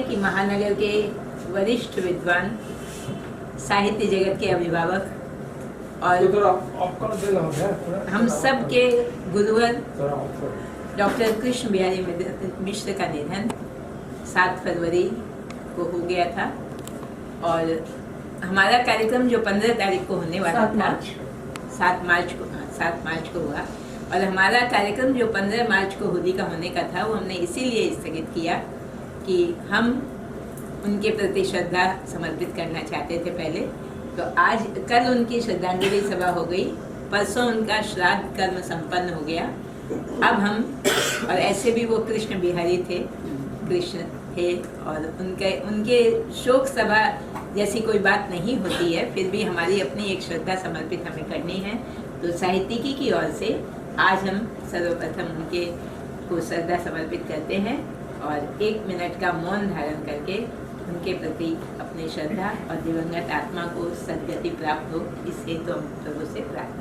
हैं कि महानगर के वरिष्ठ विद्वान, साहित्य जगत के अभिभावक और हम सब के गुरुवर डॉक्टर कृष्ण बिहारी मिश्र का निधन 7 फरवरी को हो गया था। और हमारा कार्यक्रम जो 15 तारीख को होने वाला था, 7 मार्च को हुआ, और हमारा कार्यक्रम जो 15 मार्च को होली का होने का था वो हमने इसीलिए स्थगित किया कि हम उनके प्रति श्रद्धा समर्पित करना चाहते थे पहले। तो कल उनकी श्रद्धांजलि सभा हो गई, परसों उनका श्राद्ध कर्म संपन्न हो गया। अब हम, और ऐसे भी वो कृष्ण बिहारी थे, कृष्ण थे, और उनके शोक सभा जैसी कोई बात नहीं होती है, फिर भी हमारी अपनी एक श्रद्धा समर्पित हमें करनी है। तो साहित्यिकी की ओर से आज हम सर्वप्रथम उनके को श्रद्धा समर्पित करते हैं और 1 मिनट का मौन धारण करके उनके प्रति अपनी श्रद्धा और दिवंगत आत्मा को सद्गति प्राप्त हो, इस हेतु हम प्रभु से प्रार्थना।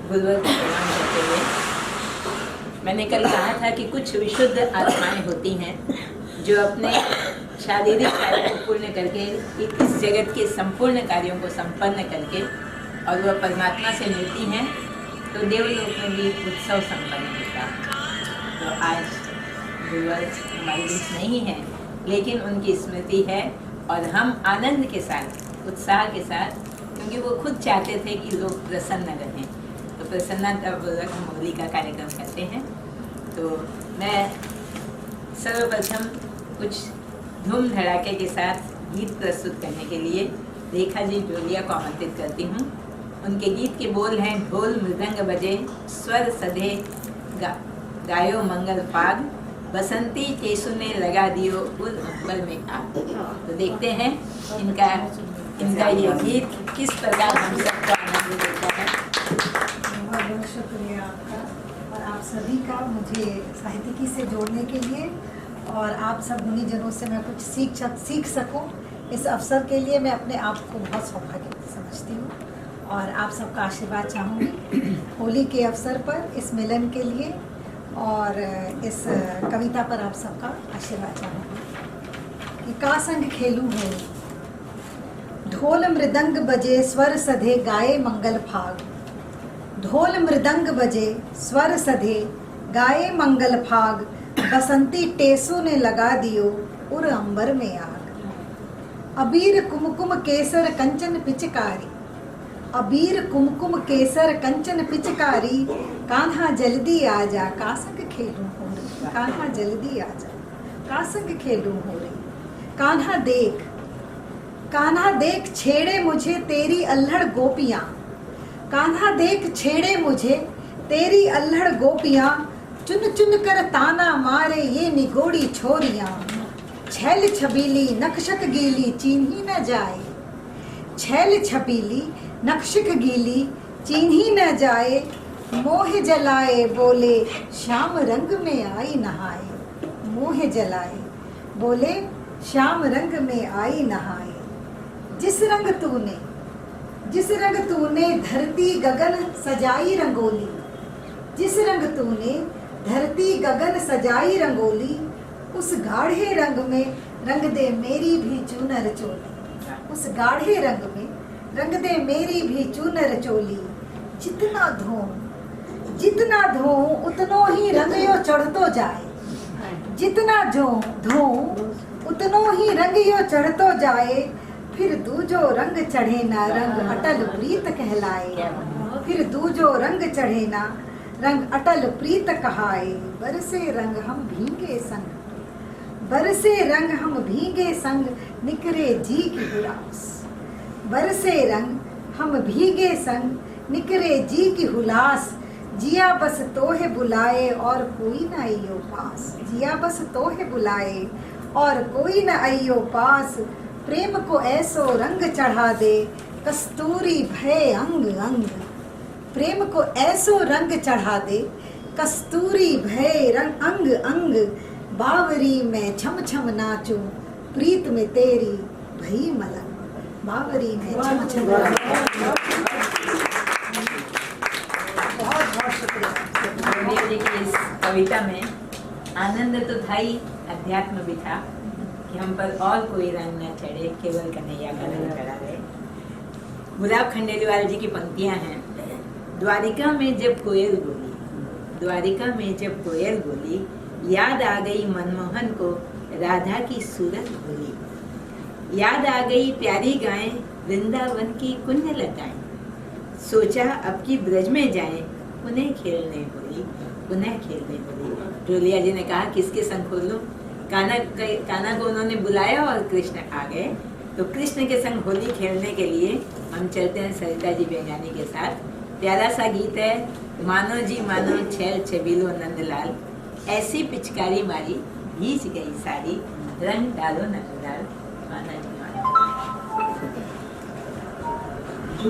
गुरुवर को प्रणाम करते हुए, मैंने कल कहा था कि कुछ विशुद्ध आत्माएं होती हैं जो अपने शारीरिक कार्यों को पूर्ण करके इस जगत के संपूर्ण कार्यों को संपन्न करके और वह परमात्मा से मिलती हैं, तो देवलोक में भी उत्सव संपन्न होता है। तो आज गुरुवर हमारे बीच नहीं है, लेकिन उनकी स्मृति है और हम आनंद के साथ, उत्साह के साथ, क्योंकि वो खुद चाहते थे कि लोग प्रसन्न रहें, तो प्रसन्नतापूर्वक हम होली का कार्यक्रम करते हैं। तो मैं सर्वप्रथम कुछ धूम धड़ाके के साथ गीत प्रस्तुत करने के लिए रेखा जी जोलिया को आमंत्रित करती हूँ। उनके गीत के बोल हैं: ढोल मृदंग बजे, स्वर सधे, गायो मंगल पाग, बसंती केसु ने लगा दियो उल अंबर में आग। तो देखते हैं इनका ये गीत किस प्रकार हम सबको आनंद देता है। बहुत शुक्रिया आपका और आप सभी का मुझे साहित्यिकी से जोड़ने के लिए, और आप सब मुनिजनों से मैं कुछ सीख सकूं, इस अवसर के लिए मैं अपने आप को बहुत सौभाग्यवती समझती हूँ और आप सबका आशीर्वाद चाहूँगी होली के अवसर पर, इस मिलन के लिए, और इस कविता पर आप सबका आशीर्वाद चाहूँगी कि का संग खेलूँ हो। ढोल मृदंग बजे, स्वर सधे, गाए मंगल फाग। ढोल मृदंग बजे, स्वर सधे, गाए मंगल फाग, बसंती टेसू ने लगा दियो उर अंबर में आग। अबीर कुमकुम केसर कंचन पिचकारी, अबीर कुमकुम केसर कंचन पिचकारी, कान्हा जल्दी आजा का संग खेलूं हो रे, कान्हा जल्दी आजा का संग खेलूं हो रे। कान्हा देख छेड़े मुझे तेरी अल्हड़ गोपियाँ, कान्हा देख छेड़े मुझे तेरी अल्हड़ गोपियाँ, चुन चुन कर ताना मारे ये निगोड़ी छोरियाँ। छैल छबीली नक्शक गीली चीन्ही न जाए, छैल छबीली नक्शक गीली चीन्ही न जाए, मोह जलाए बोले श्याम रंग में आई नहाए। मोह जलाए बोले श्याम रंग में आई नहाए। जिस रंग तूने धरती गगन सजाई रंगोली, जिस रंग तूने धरती गगन सजाई रंगोली, उस गाढ़े रंग में रंग दे मेरी भी चूनर चोली। उस गाढ़े रंग में रंग दे मेरी भी चूनर चोली। जितना धोऊं उतनो ही रंग यो चढ़तो जाए, जितना धोऊं उतनो ही रंग यो चढ़तो जाए, फिर दूजो रंग चढ़े ना रंग अटल प्रीत कहलाए। फिर दूजो रंग चढ़े ना रंग अटल प्रीत कहाए। बरसे रंग हम भीगे संग, बरसे रंग हम भीगे संग, निकरे जी की हुलास। बरसे रंग हम भीगे संग, निकरे जी की हुलास। जिया बस तोहे बुलाए और कोई न आइयो पास। जिया बस तोहे बुलाए और कोई न आइयो पास। प्रेम को ऐसो रंग चढ़ा दे, कस्तूरी भय अंग अंग। प्रेम को ऐसो रंग चढ़ा दे, कस्तूरी भय रंग अंग अंग। बावरी में छम छम नाचूं, प्रीत में तेरी भई मलंग। बावरी में छम छम नाचूं। बहुत बहुत शुक्रिया। जी की इस कविता में आनंद तो था ही, अध्यात्म भी था कि हम पर और कोई रंग न चढ़े, केवल कन्हैया का रंग चढ़ा रहे। गुलाब खंडेलवाल जी की पंक्तियां हैं। द्वारिका में जब कोयल बोली, द्वारिका में जब कोयल बोली, याद आ गई मनमोहन को राधा की सूरत भोली। याद आ गई प्यारी गायें, वृंदावन की कुंज लताएं। सोचा अब की ब्रज में जाएं, उन्हें खेलने बोली, उन्हें खेलने बोली। ढोलिया जी ने कहा किसके संग खोल लूं? कान्हा को उन्होंने बुलाया और कृष्ण आ गए। तो कृष्ण के संग होली खेलने के लिए हम चलते हैं सरिता जी बेंगानी के साथ। प्यारा सा गीत है, मानो जी मानो छैल छबीलो नंदलाल। ऐसी पिचकारी मारी भीज गई सारी, रंग डालो नंदलाल। माना जी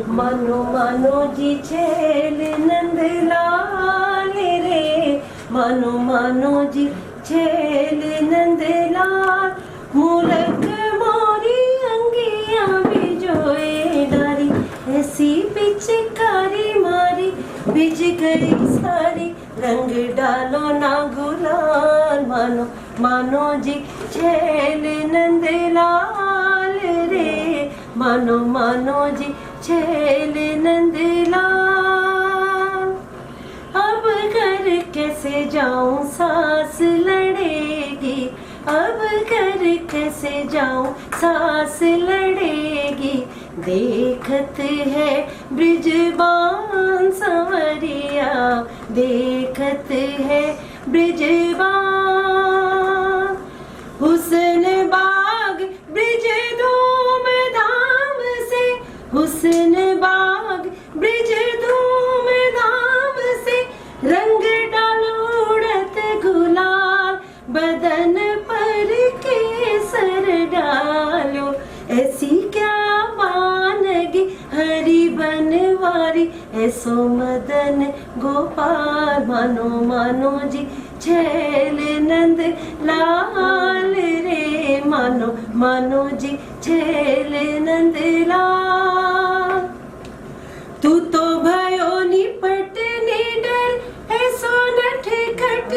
मानो मानो जी छैल नंदलाल रे, मानो मानो जी छैल नंदलाल। मूलक मोरी अंगिया बिजोए डारी, ऐसी पिचकारी मारी बिज गई सारी, रंग डालो ना गुलाल। मानो मानो जी छैल नंदलाल रे, मानो मानो जी छैल नंदलाल। अब घर कैसे जाऊं सांस लड़ेगी, अब घर कैसे जाऊं सांस लड़ेगी। देखत है ब्रिजबान संवरिया, देखत है ब्रिजबान। हुस्न बाग ब्रिज धूम धाम से, हुस्न बाग ब्रिज धूम धाम से, रंग डालो उड़त गुलाल। बदन पर केसर डालो, ऐसी क्या वानगी हरि बनवारी, ऐसो मदन गोपाल। मानो मानो जी छैल नंद लाल रे, मानो मानो जी छैल नंद लाल। तू तो भयो निपट निडर, ऐसो नटखट।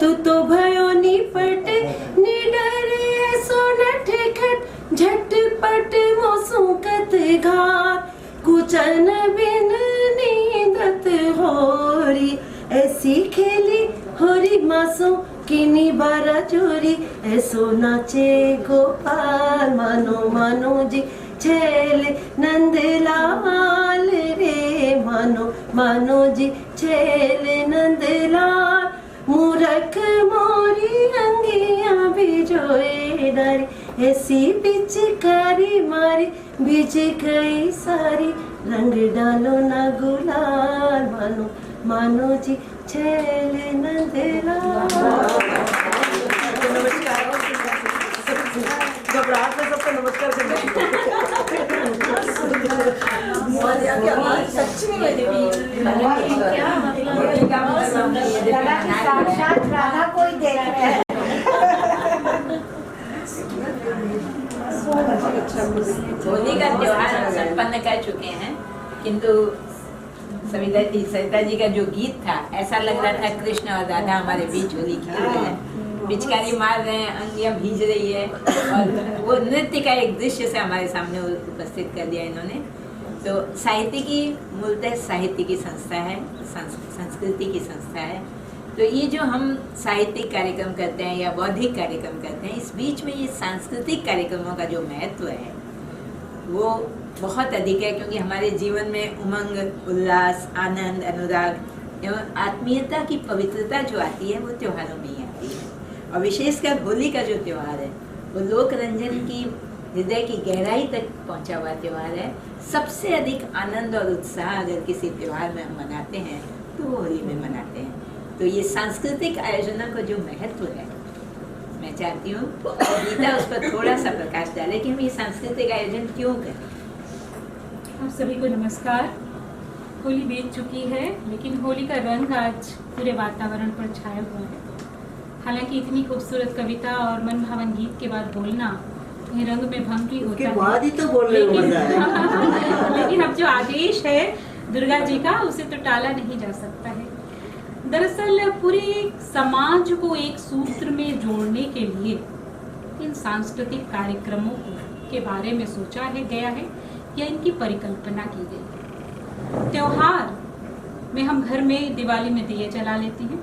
तू तो भयो निपट निडर, ऐसो नटखट। झटपट वो सुकत घात, कुचन बिन नींदत होरी। ऐसी खेली होरी मासो किनी बारा चोरी, ऐसो नाचे गोपाल। मानो मानो जी छैल नंदलाल रे, मानो मानो जी छैल नंदलाल। मूरख मोरी अंगिया बिजोए डारी, ऐसी पिचकारी मारी बिज गई सारी, रंग डालो ना गुलाल। मानो मानो जी छैल नंदलाल। घबराहट में सबको नमस्कार करना। सच में साक्षात राधा कोई देख रहा है। होली का त्योहार हम संपन्न कर चुके हैं, किंतु सरिता जी का जो गीत था, ऐसा लग रहा था कृष्ण और राधा हमारे बीच होली खेल रहे हैं, पिचकारी मार रहे हैं, अंगियां भीज रही है, और वो नृत्य का एक दृश्य से हमारे सामने उपस्थित कर दिया इन्होंने। तो साहित्य की मूलतः साहित्य की संस्था है, संस्कृति की संस्था है। तो ये जो हम साहित्यिक कार्यक्रम करते हैं या बौद्धिक कार्यक्रम करते हैं, इस बीच में ये सांस्कृतिक कार्यक्रमों का जो महत्व है वो बहुत अधिक है, क्योंकि हमारे जीवन में उमंग, उल्लास, आनंद, अनुराग एवं आत्मीयता की पवित्रता जो आती है वो त्योहारों में ही आती है। और विशेषकर होली का जो त्यौहार है वो लोक रंजन की हृदय की गहराई तक पहुंचा हुआ त्यौहार है। सबसे अधिक आनंद और उत्साह अगर किसी त्यौहार में हम मनाते हैं तो वो होली में मनाते हैं। तो ये सांस्कृतिक आयोजनों का जो महत्व है, मैं चाहती हूँ गीता उस पर थोड़ा सा प्रकाश डाले कि हम ये सांस्कृतिक आयोजन क्यों करें। आप सभी को नमस्कार। होली बीत चुकी है, लेकिन होली का रंग आज पूरे वातावरण पर छाया हुआ है। हालांकि इतनी खूबसूरत कविता और मन भावन गीत के बाद बोलना ये रंग में भंग भी होता है, बाद ही तो बोलने में मजा है। लेकिन अब जो आदेश है दुर्गा जी का, उसे तो टाला नहीं जा सकता है। दरअसल पूरे समाज को एक सूत्र में जोड़ने के लिए इन सांस्कृतिक कार्यक्रमों के बारे में सोचा है गया है या इनकी परिकल्पना की गई है। त्योहार में हम घर में दिवाली में दिए जला लेते हैं,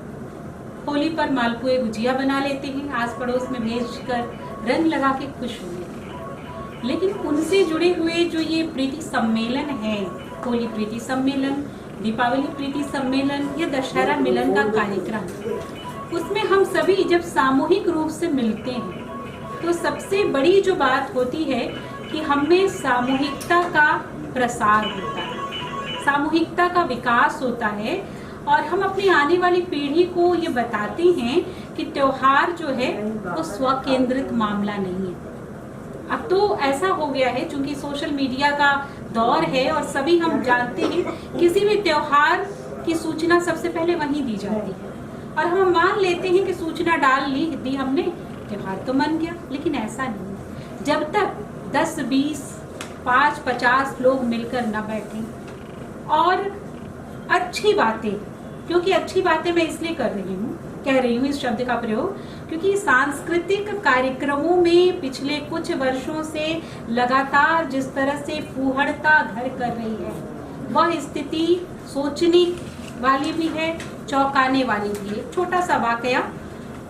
होली पर मालपुए गुजिया बना लेते हैं, आस पड़ोस में भेजकर रंग लगा के खुश हो लेते हैं। लेकिन उनसे जुड़े हुए जो ये प्रीति सम्मेलन है, होली प्रीति सम्मेलन, दीपावली प्रीति सम्मेलन या दशहरा मिलन का कार्यक्रम, उसमें हम सभी जब सामूहिक रूप से मिलते हैं तो सबसे बड़ी जो बात होती है कि हमें सामूहिकता का प्रसार होता है, सामूहिकता का विकास होता है और हम अपनी आने वाली पीढ़ी को ये बताते हैं कि त्योहार जो है वो स्वकेंद्रित मामला नहीं है। अब तो ऐसा हो गया है, चूंकि सोशल मीडिया का दौर है और सभी हम जानते हैं किसी भी त्योहार की सूचना सबसे पहले वहीं दी जाती है और हम मान लेते हैं कि सूचना डाल दी हमने, त्योहार तो मन गया। लेकिन ऐसा नहीं है। जब तक 10, 20, 5, 50 लोग मिलकर न बैठें और अच्छी बातें, क्योंकि अच्छी बातें मैं इसलिए कह रही हूँ इस शब्द का प्रयोग, क्योंकि सांस्कृतिक कार्यक्रमों में पिछले कुछ वर्षों से लगातार जिस तरह से फूहड़ता घर कर रही है, वह स्थिति सोचने वाली भी है, चौंकाने वाली भी है। छोटा सा वाकया,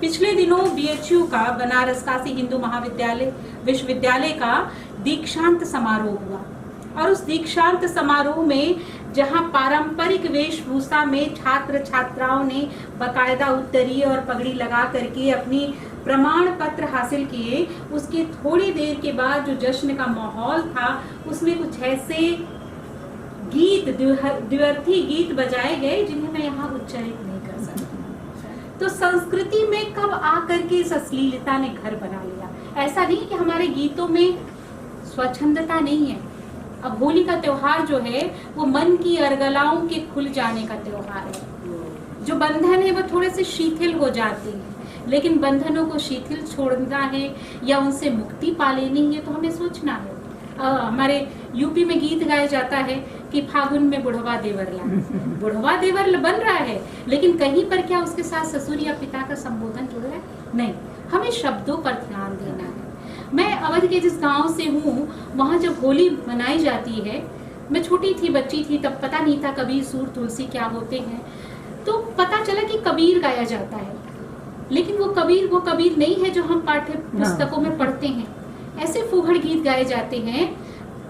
पिछले दिनों BHU का, बनारस काशी हिंदू महाविद्यालय विश्वविद्यालय का दीक्षांत समारोह हुआ और उस दीक्षांत समारोह में जहां पारंपरिक वेशभूषा में छात्र छात्राओं ने बकायदा उत्तरीय और पगड़ी लगा करके अपनी प्रमाण पत्र हासिल किए, उसके थोड़ी देर के बाद जो जश्न का माहौल था उसमें कुछ ऐसे गीत, द्व्यर्थी गीत बजाए गए जिन्हें मैं यहाँ उच्चारित नहीं कर सकती। तो संस्कृति में कब आकर के इस अश्लीलता ने घर बना लिया। ऐसा नहीं कि हमारे गीतों में स्वच्छंदता नहीं है। अब होली का त्योहार जो है वो मन की अर्गलाओं के खुल जाने का त्योहार है। जो बंधन है वो थोड़े से शिथिल हो जाते हैं, लेकिन बंधनों को शिथिल छोड़ना है या उनसे मुक्ति पा लेनी है तो हमें सोचना है। हमारे यूपी में गीत गाया जाता है कि फागुन में बुढ़वा देवर ला। बुढ़वा देवर बन रहा है, लेकिन कहीं पर क्या उसके साथ ससुर या पिता का संबोधन जुड़ रहा है? नहीं, हमें शब्दों पर ध्यान देना है। मैं अवध के जिस गांव से हूँ, वहाँ जब होली मनाई जाती है, मैं छोटी थी, बच्ची थी, तब पता नहीं था कबीर, सूर, तुलसी क्या होते हैं। तो पता चला कि कबीर गाया जाता है, लेकिन वो कबीर नहीं है जो हम पाठ्य पुस्तकों में पढ़ते हैं। ऐसे फूहड़ गीत गाए जाते हैं,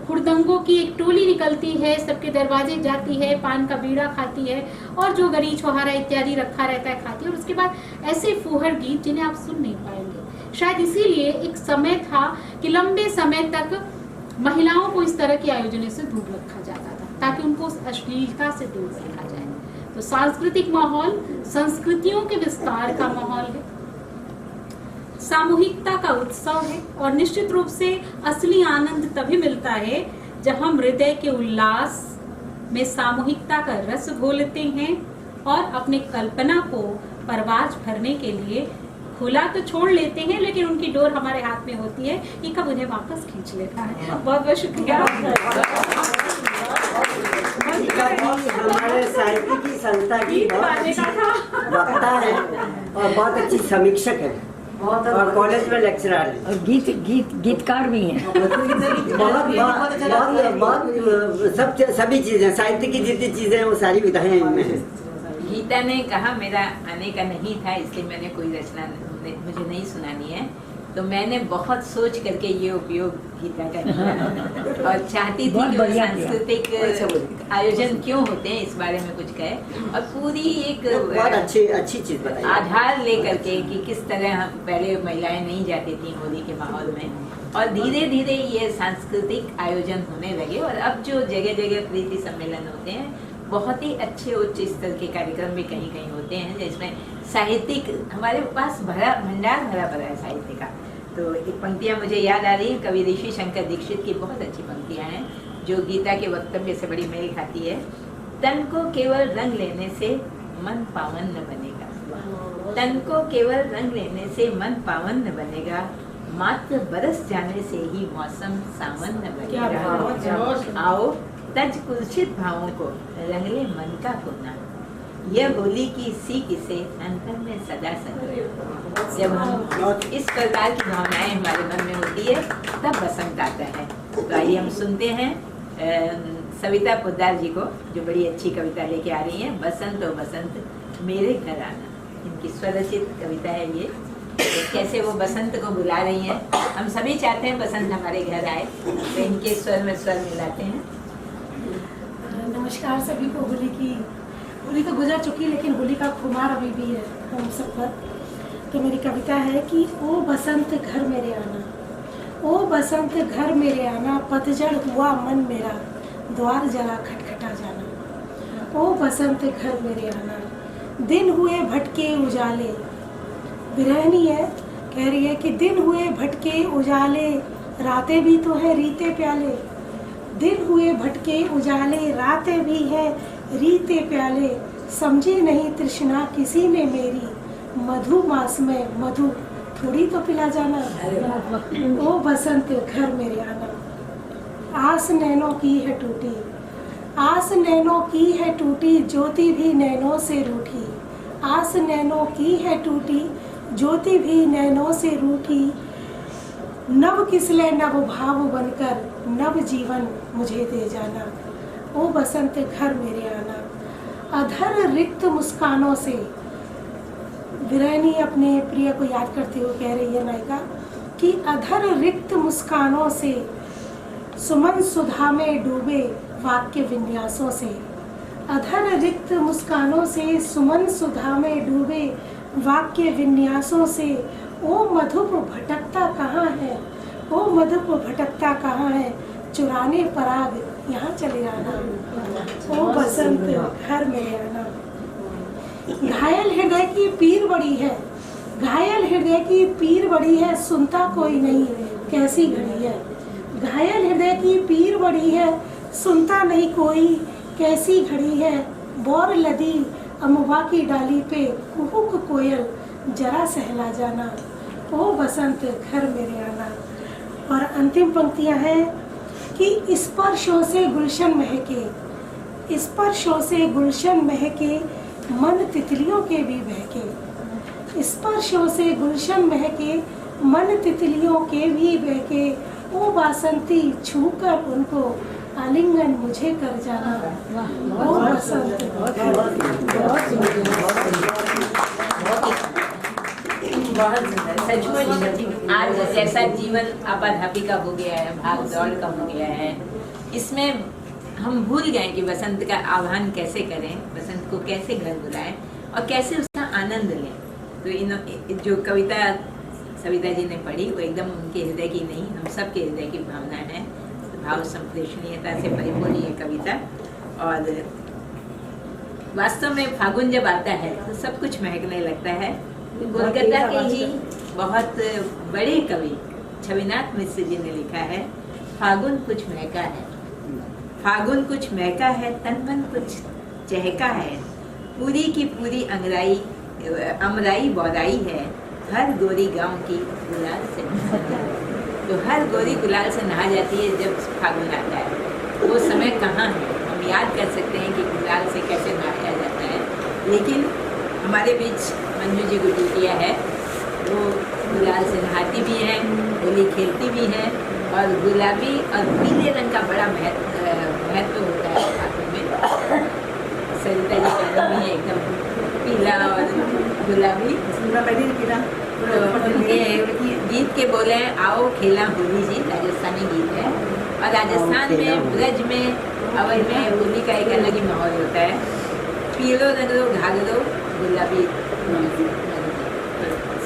हुड़दंगों की एक टोली निकलती है, सबके दरवाजे जाती है, पान का बीड़ा खाती है और जो गरी छोहारा इत्यादि रखा रहता है खाती है, और उसके बाद ऐसे फूहड़ गीत जिन्हें आप सुन नहीं पाएंगे। शायद इसीलिए एक समय था कि लंबे समय तक महिलाओं को इस तरह के आयोजनों से दूर रखा जाता था, ताकि उनको उस अश्लीलता से दूर रखा जाए। तो सांस्कृतिक माहौल संस्कृतियों के विस्तार का माहौल है, सामूहिकता का उत्सव है, और निश्चित रूप से असली आनंद तभी मिलता है जब हम हृदय के उल्लास में सामूहिकता का रस घोलते हैं और अपने कल्पना को परवाज भरने के लिए खुला तो छोड़ लेते हैं, लेकिन उनकी डोर हमारे हाथ में होती है कि कब उन्हें वापस खींच लेता है। बहुत बहुत शुक्रिया। हमारे साहित्य की संस्था की वक्ता है और बहुत अच्छी समीक्षक है और कॉलेज में लेक्चरर है और गीतकार भी हैं। बहुत सभी चीजें, साहित्य की जितनी चीजें हैं वो सारी विधाएं इनमें हैं। गीत गीता ने कहा मेरा आने का नहीं था, इसलिए मैंने कोई रचना मुझे नहीं सुनानी है, तो मैंने बहुत सोच करके ये उपयोग गीता का किया और चाहती थी कि सांस्कृतिक आयोजन क्यों होते हैं इस बारे में कुछ कहे, और पूरी एक बहुत अच्छी चीज बताई आधार लेकर के कि किस तरह हम पहले महिलाएं नहीं जाती थी होली के माहौल में, और धीरे धीरे ये सांस्कृतिक आयोजन होने लगे, और अब जो जगह जगह प्रीति सम्मेलन होते हैं बहुत ही अच्छे उच्च स्तर के कार्यक्रम भी कहीं कहीं होते हैं, जिसमें साहित्यिक हमारे पास भंडार भरा पड़ा है साहित्य का। तो एक पंक्तियाँ मुझे याद आ रही हैं, कवि ऋषि शंकर दीक्षित की बहुत अच्छी पंक्तियाँ हैं जो गीता के वक्तव्य से बड़ी मेल खाती है। तन को केवल रंग लेने से मन पावन न बनेगा, तन को केवल रंग लेने से मन पावन न बनेगा, मात्र बरस जाने से ही मौसम सावन न बनेगा। आओ तज कुलसित भावों को रंगले मन का कोना, यह होली की सीख से अंतर में सदा संग्रह। जब हम इस प्रकार की भावनाएं हमारे मन में होती है तब बसंत आता है। तो आइए हम सुनते हैं सविता पोद्दार जी को, जो बड़ी अच्छी कविता लेके आ रही हैं, बसंत ओ बसंत मेरे घर आना। इनकी स्वरचित कविता है ये, तो कैसे वो बसंत को बुला रही हैं। हम सभी चाहते हैं बसंत हमारे घर आए, तो इनके स्वर में स्वर मिलाते हैं। नमस्कार सभी को। होली तो गुजर चुकी, लेकिन होली का खुमार अभी भी है हम सब पर। तो मेरी कविता है कि ओ बसंत घर मेरे आना, ओ बसंत घर मेरे आना, पतझड़ हुआ मन मेरा, द्वार जरा खटखटा जाना। ओ बसंत घर मेरे आना, दिन हुए भटके उजाले, विरहनी है, कह रही है कि दिन हुए भटके उजाले, रातें भी तो है रीते प्याले, दिन हुए भटके उजाले, रातें भी है रीते प्याले, समझी नहीं तृष्णा किसी ने मेरी, मधु मास में मधु थोड़ी तो पिला जाना। ओ बसंत घर मेरे आना, आस नैनों की है टूटी, आस नैनों की है टूटी, ज्योति भी नैनों से रूठी, आस नैनों की है टूटी, ज्योति भी नैनों से रूठी, नव किसले नव भाव बनकर, नव जीवन मुझे दे जाना। ओ बसंत घर मेरे आना, अधर रिक्त मुस्कानों से, विरहनी अपने प्रिय को याद करते हुए कह रही है नायिका कि अधर रिक्त मुस्कानों से, सुमन सुधा में डूबे वाक्य विन्यासों से, अधर रिक्त मुस्कानों से, सुमन सुधा में डूबे वाक्य विन्यासों से, ओ मधुप भटकता कहाँ है, ओ मधुप भटकता कहाँ है, चुराने पराग यहाँ चले आना। ओ बसंत घर मेरे आना, घायल हृदय की पीर बड़ी है, घायल हृदय की पीर बड़ी है, सुनता कोई नहीं कैसी घड़ी है, घायल हृदय की पीर बड़ी है, सुनता नहीं कोई कैसी घड़ी है, बौर लदी अमवा की डाली पे कुहुक कोयल जरा सहला जाना। ओ बसंत घर मेरे आना। और अंतिम पंक्तियां हैं कि स्पर्शों से गुलशन महके, स्पर्शों से गुलशन महके, मन तितलियों के भी बहके, स्पर्शों से गुलशन महके, मन तितलियों के भी बहके, ओ बासंती छूकर उनको आलिंगन मुझे कर जाना। ओ बसंत बहुत सुंदर, सचमुच आज जैसा जीवन आपाधापी का हो गया है, भाग दौड़ का हो गया है, इसमें हम भूल गए कि बसंत का आह्वान कैसे करें, बसंत को कैसे घर बुलाएं और कैसे उसका आनंद लें। तो इन जो कविता सविता जी ने पढ़ी वो एकदम उनके हृदय की नहीं, हम सब के हृदय की भावना है, भाव संप्रेषणीयता से परिपूर्ण ये कविता। और वास्तव में फागुन जब आता है तो सब कुछ महकने लगता है। कोलकाता के ही बहुत बड़े कवि छविनाथ मिश्र जी ने लिखा है, फागुन कुछ महका है, फागुन कुछ महका है, तन मन कुछ चहका है, पूरी की पूरी अमराई बौराई है, हर गोरी गांव की गुलाल से नहा। तो हर गोरी गुलाल से नहा जाती है जब फागुन आता है। वो समय कहाँ है, हम याद कर सकते हैं कि गुलाल से कैसे नहाया जाता है, लेकिन हमारे बीच मंजू जी गुटिया है, वो गुलाल से नहाती भी हैं, होली खेलती भी हैं, और गुलाबी और पीले रंग का बड़ा महत्व होता है फागुन में। सरिता जी पहनी हुई है एकदम पीला और गुलाबी। तो ये गीत के बोले हैं आओ खेला होली जी, राजस्थानी गीत है। और राजस्थान में ब्रज में अवध में होली का एक अलग ही माहौल होता है। पीलो रंगो घाघरो गुलाबी।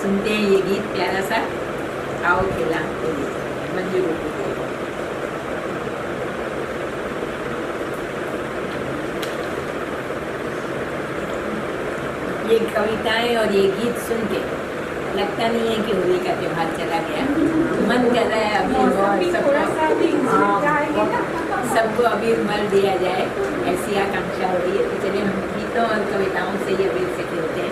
सुनते हैं ये गीत प्यारा सा, आओ खेला होली, मंजू गुप्ता। ये कविताएं और ये गीत सुन के लगता नहीं है कि होली का त्योहार चला गया। मन कर रहा है अभी सबको अबीर मल दिया जाए, ऐसी आकांक्षा हो रही है। तो चलिए हम गीतों और कविताओं से ही अबीर से खेलते हैं।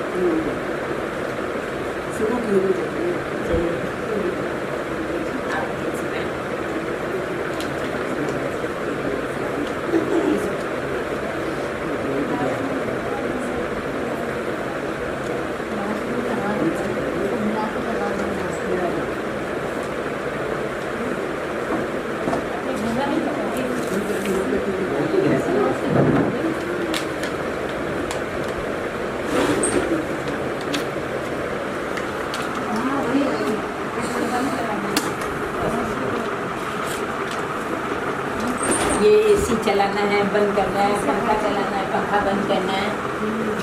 ये एसी चलाना है, बंद करना है, पंखा चलाना है, पंखा बंद करना है।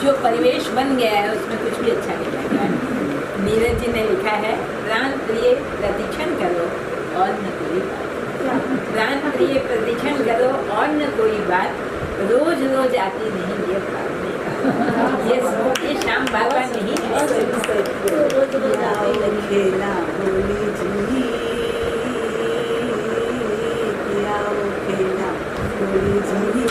जो परिवेश बन गया है उसमें कुछ भी अच्छा नहीं लग रहा है। नीरज जी ने लिखा है, प्राण प्रिय प्रतीक्षण करो और न कोई बात, प्राण प्रिय प्रतीक्षण करो और न कोई बात, रोज रोज आती नहीं ये बात। ये शाम बाबा नहीं है। खेला होली जी, होली जी,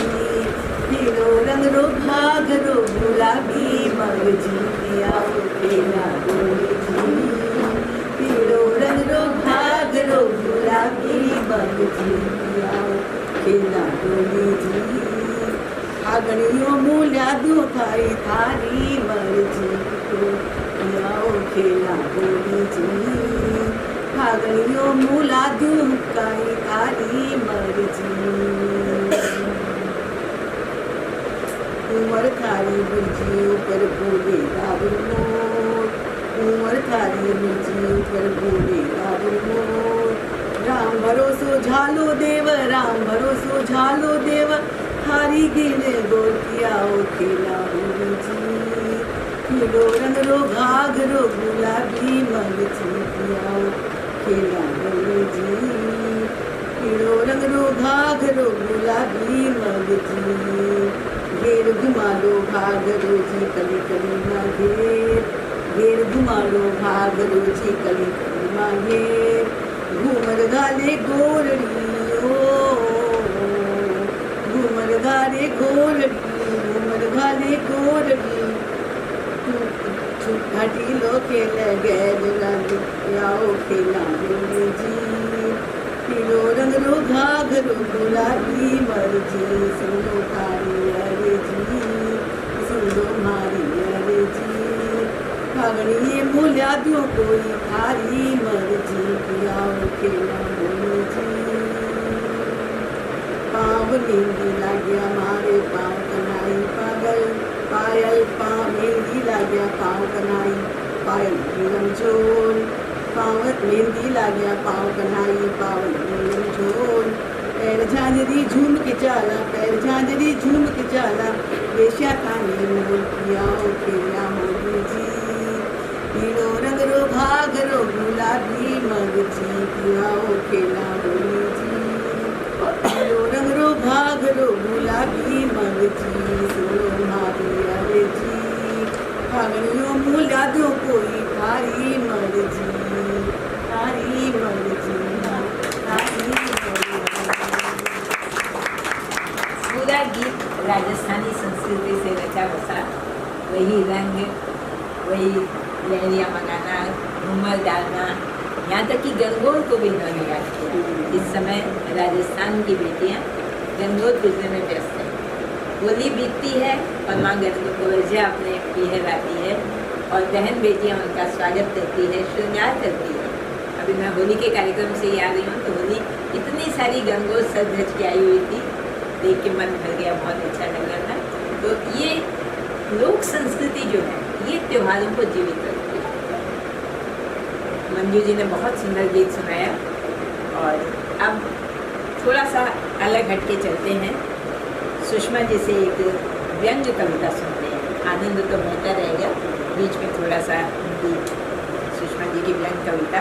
पीलो रंग रो भाग रो गुलाबी मग जी, आओ खेला होली जी, पीलो रंग रो भाग रो गुलाबी मग जी, आओ खेला होली जी, फागणियों मूल्या दुखाई थारी मर्जी को, आओ खेला होली जी, फागणियों मूला दुखाई थारी मर्जी, उमर थारी बुझी ऊपर बोले बाबुल मोर, उमर थारी बुझी ऊपर बोले बाबुल मोर, राम भरोसो झालो देव, राम भरोसो झालो देव, थारी गिने गोर किया ओ खेला होली जी, पीलो रंग रो घाघरो गुलाबी मग जी, किया ओ खेला होली जी, पीलो रंग रो घाघरो गुलाबी मग जी, घेर घुमा लो घाघरो जी कली कली ना घेर, घेर घुमा लो घाघरो जी कली कली ना घेर, घूमर गाले गोरड़ी ओ, घूमर गाले गोरड़ी, घूमर गाले गोरड़ी, घाटी लो खेल गैल आओ खेला होली जी, पीलो रंग रो घाघरो गुलाबी मर्जी, सुनो तारी अरे जी, सुनो मारी अरे जी, फागणी मूल्या दो कोई थारी मर्जी, आओ खेला होली जी, पाँव मेहंदी लाग्या मारे पाँव कनाई पागल, पायल पाँव मेहंदी लाग्या पाँव कनाई पायल नीलम चोल, पाँव मेहंदी लाग्या पाँव कनाई पायल नीलम चोल, पैर झांझरी झूम के चाला, पैर झांझरी झूम के चाला, वेश्या काने मोल किया ओ खेला होली जी, पीलो रंग रो घाघरो गुलाबी मग जी, किया ओ खेला होली जी, पीलो रंग रो घाघरो गुलाबी मग जी, सुनो मारी अरे जी, फागणियों मूल्या दो कोई थारी मर्जी, थारी मर्जी, थारी मर्जी। पूरा गीत राजस्थानी संस्कृति से रचा बसा, वही रंग, वही लहरियाँ मंगाना, घूमर डालना, यहाँ तक कि गंगोर को भी इन्होंने याद किया। इस समय राजस्थान की बेटियाँ गंगोर पूजने में व्यस्त हैं। होली बीतती है और माँ गंगोरजा अपने पीहर आती है और बहन बेटियाँ उनका स्वागत करती है, श्रृंगार करती है। अभी मैं होली के कार्यक्रम से ही आ रही हूँ, तो होली इतनी सारी गंगोर सज धज के आई हुई थी, देख के मन भर गया, बहुत अच्छा लग रहा था। तो ये लोक संस्कृति जो है ये त्योहारों को जीवित रखती है। मंजू जी ने बहुत सुंदर गीत सुनाया और अब थोड़ा सा अलग हटके चलते हैं। सुषमा जी से एक व्यंग कविता सुनते हैं। आनंद तो होता रहेगा, बीच में थोड़ा सा हिंदी सुषमा जी की व्यंग कविता,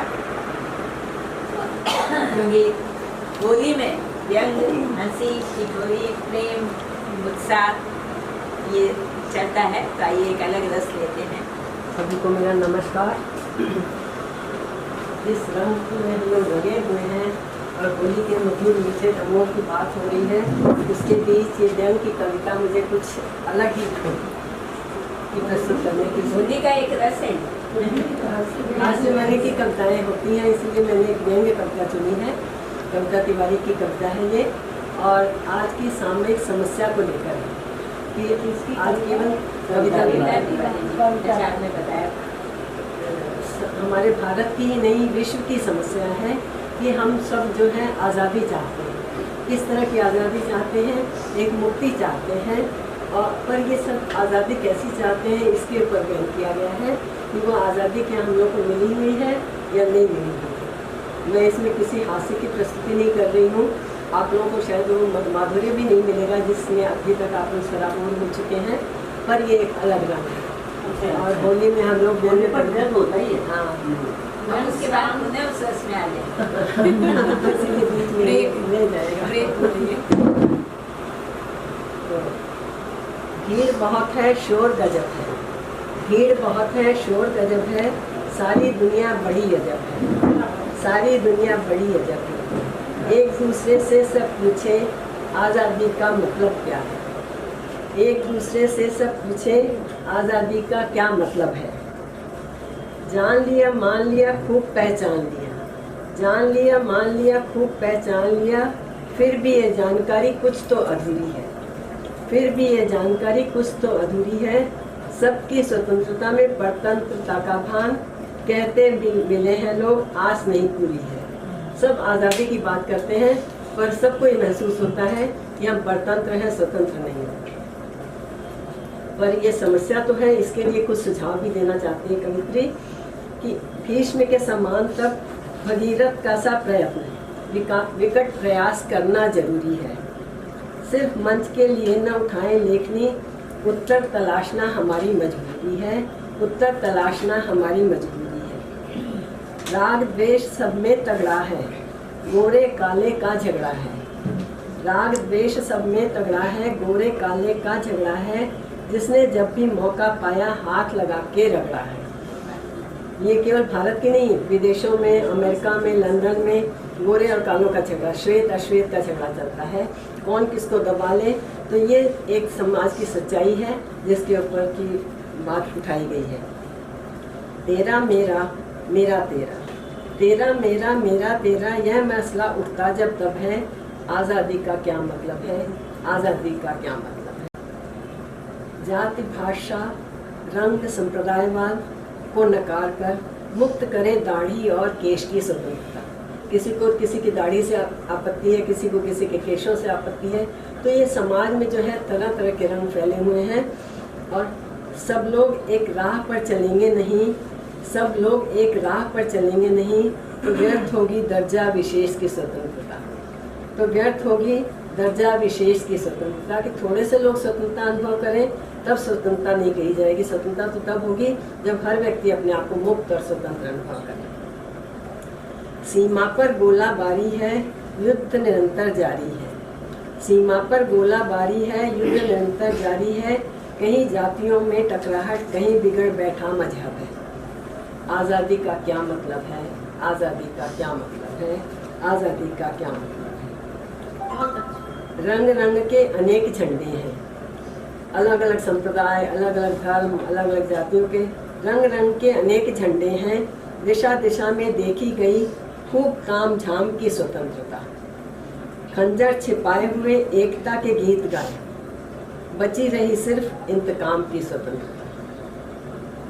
क्योंकि होली में व्यंग, हंसी, ठिठोली, प्रेम, उत्साह ये चलता है। तो आइए एक अलग रस लेते हैं। सभी को मेरा नमस्कार। इस रंग में हम लोग लगे हुए हैं और होली के मधुर मीठे रंगों की बात हो रही है, उसके बीच ये व्यंग की कविता मुझे कुछ अलग ही प्रस्तुत करने की। होली का एक रस है। आज जमाने की कविताएं होती हैं, इसलिए मैंने एक व्यंग्य कविता चुनी है। कविता तिवारी की कविता है ये, और आज की सामयिक समस्या को लेकर है। आज केवल कविता आपने बताया हमारे भारत की ही नहीं, विश्व की समस्या है कि हम सब जो है आज़ादी चाहते हैं। किस तरह की आज़ादी चाहते हैं? एक मुक्ति चाहते हैं। और पर ये सब आज़ादी कैसी चाहते हैं, इसके ऊपर बयान किया गया है कि वो आज़ादी क्या हम लोग को मिली हुई है या नहीं मिली हुई है। मैं इसमें किसी हास्य की प्रस्तुति नहीं कर रही हूँ। आप लोगों को शायद वो माधुर्य भी नहीं मिलेगा जिसमें अभी तक आप लोग सराबोर हो चुके हैं, पर ये एक अलग रंग है। और होली में हम लोग बोलने पर दर्द होता ही है। हाँ, उसके बाद उन्हें उस रस में आ जाए। ले जाएगा। भीड़ बहुत है, शोर गजब है। भीड़ बहुत है, शोर गजब है। सारी दुनिया बड़ी अजब है। सारी दुनिया बड़ी अजब है। एक दूसरे से सब पूछे आज़ादी का मतलब क्या है। एक दूसरे से सब पूछे आज़ादी का क्या मतलब है। जान लिया मान लिया खूब पहचान लिया। जान लिया मान लिया खूब पहचान लिया, फिर भी ये जानकारी कुछ तो अधूरी है। फिर भी ये जानकारी कुछ तो अधूरी है। सबकी स्वतंत्रता में परतंत्रता का भान, कहते मिले हैं लोग आस नहीं पूरी है। सब आज़ादी की बात करते हैं, पर सबको ये महसूस होता है कि हम परतंत्र हैं, स्वतंत्र नहीं हैं। पर ये समस्या तो है, इसके लिए कुछ सुझाव भी देना चाहती है कवित्री कि भीष्म के समान तक भगीरथ का सा प्रयत्न, विकट प्रयास करना जरूरी है। सिर्फ मंच के लिए न उठाएं लेखनी, उत्तर तलाशना हमारी मजबूरी है। उत्तर तलाशना हमारी मजबूरी है। राग द्वेष सब में तगड़ा है, गोरे काले का झगड़ा है। राग द्वेष सब में तगड़ा है, गोरे काले का झगड़ा है। जिसने जब भी मौका पाया हाथ लगा के रगड़ा है। ये केवल भारत की नहीं, विदेशों में, अमेरिका में, लंदन में गोरे और कालों का झगड़ा, श्वेत अश्वेत का झगड़ा चलता है, कौन किसको दबा ले। तो ये एक समाज की सच्चाई है जिसके ऊपर की बात उठाई गई है। तेरा मेरा मेरा तेरा, तेरा मेरा मेरा तेरा, यह मसला उठता जब तब है। आज़ादी का क्या मतलब है? आज़ादी का क्या मतलब है? जाति भाषा रंग संप्रदायवाद को नकार कर मुक्त करें दाढ़ी और केश की स्वतंत्रता। किसी को किसी की दाढ़ी से आपत्ति है, किसी को किसी के केशों से आपत्ति है। तो ये समाज में जो है तरह तरह के रंग फैले हुए हैं और सब लोग एक राह पर चलेंगे नहीं, सब लोग एक राह पर चलेंगे नहीं तो व्यर्थ होगी दर्जा विशेष की स्वतंत्रता। तो व्यर्थ होगी दर्जा विशेष की स्वतंत्रता कि थोड़े से लोग स्वतंत्रता अनुभव करें तब स्वतंत्रता नहीं कही जाएगी। स्वतंत्रता तो तब होगी जब हर व्यक्ति अपने आप को मुक्त और स्वतंत्र अनुभव करे। सीमा पर गोलाबारी है, युद्ध निरंतर जारी है। सीमा पर गोलाबारी है, युद्ध निरंतर जारी है। कहीं जातियों में टकराहट, कहीं बिगड़ बैठा मजहब है। आज़ादी का क्या मतलब है? आज़ादी का क्या मतलब है? आज़ादी का क्या मतलब है? रंग रंग के अनेक झंडे हैं, अलग अलग संप्रदाय, अलग अलग धर्म, अलग अलग जातियों के रंग रंग के अनेक झंडे हैं। दिशा दिशा में देखी गई खूब ताम झाम की स्वतंत्रता। खंजर छिपाए हुए एकता के गीत गाए, बची रही सिर्फ इंतकाम की स्वतंत्रता।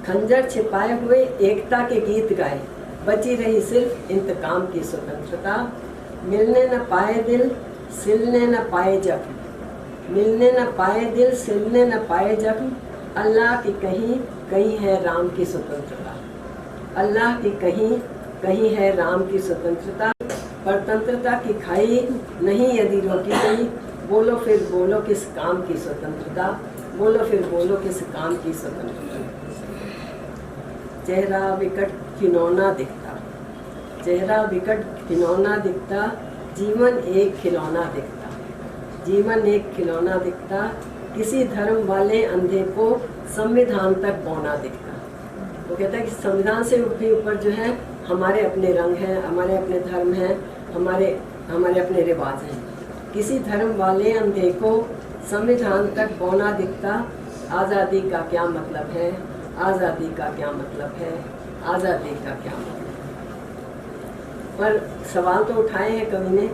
खंजर छिपाए हुए एकता के गीत गाए, बची रही सिर्फ इंतकाम की स्वतंत्रता। मिलने न पाए दिल, सिलने न पाए जब, मिलने न पाए दिल, सिलने न पाए जब, अल्लाह की कहीं कहीं है राम की स्वतंत्रता। अल्लाह की कहीं कहीं है राम की स्वतंत्रता, परतंत्रता की खाई नहीं यदि रोकी गई, बोलो फिर बोलो किस काम की स्वतंत्रता, बोलो फिर बोलो किस काम की स्वतंत्रता। चेहरा विकट खिलौना दिखता, चेहरा विकट खिलौना दिखता, जीवन एक खिलौना दिखता, जीवन एक खिलौना दिखता, किसी धर्म वाले अंधे को संविधान तक बौना दिखता। वो कहता है कि संविधान से भी ऊपर जो है हमारे अपने रंग हैं, हमारे अपने धर्म हैं, हमारे अपने रिवाज हैं। किसी धर्म वाले अंधे को संविधान तक बौना दिखता, आज़ादी का क्या मतलब है, आज़ादी का क्या मतलब है, आज़ादी का क्या मतलब है। पर सवाल तो उठाए हैं कवि ने,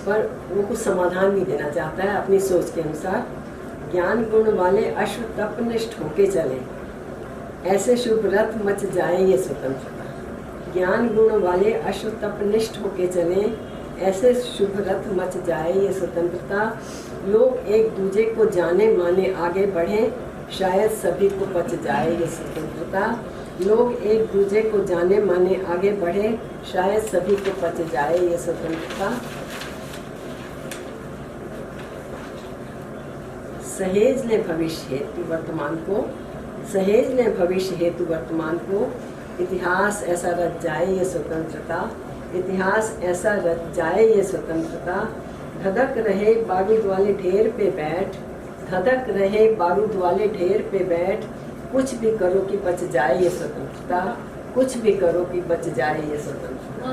पर वो कुछ समाधान भी देना चाहता है अपनी सोच के अनुसार। ज्ञान गुण वाले अश्व तपनिष्ठ होके चले, ऐसे शुभ रथ मच जाए ये स्वतंत्रता। ज्ञान गुण वाले अश्व तपनिष्ठ होके चले, ऐसे शुभ रथ मच जाए ये स्वतंत्रता। लोग एक दूजे को जाने माने आगे बढ़े, शायद सभी को बच जाए ये स्वतंत्रता। लोग एक दूजे को जाने माने आगे बढ़े, शायद सभी को बच जाए ये स्वतंत्रता। सहेज ले भविष्य हेतु वर्तमान को, सहेज ले भविष्य हेतु वर्तमान को, इतिहास ऐसा रच जाए ये स्वतंत्रता, इतिहास ऐसा रच जाए ये स्वतंत्रता। धधक रहे बारूद वाले ढेर पे बैठ, धधक रहे बारूद वाले ढेर पे बैठ, कुछ भी करो कि बच जाए ये स्वतंत्रता, कुछ भी करो कि बच जाए ये स्वतंत्रता।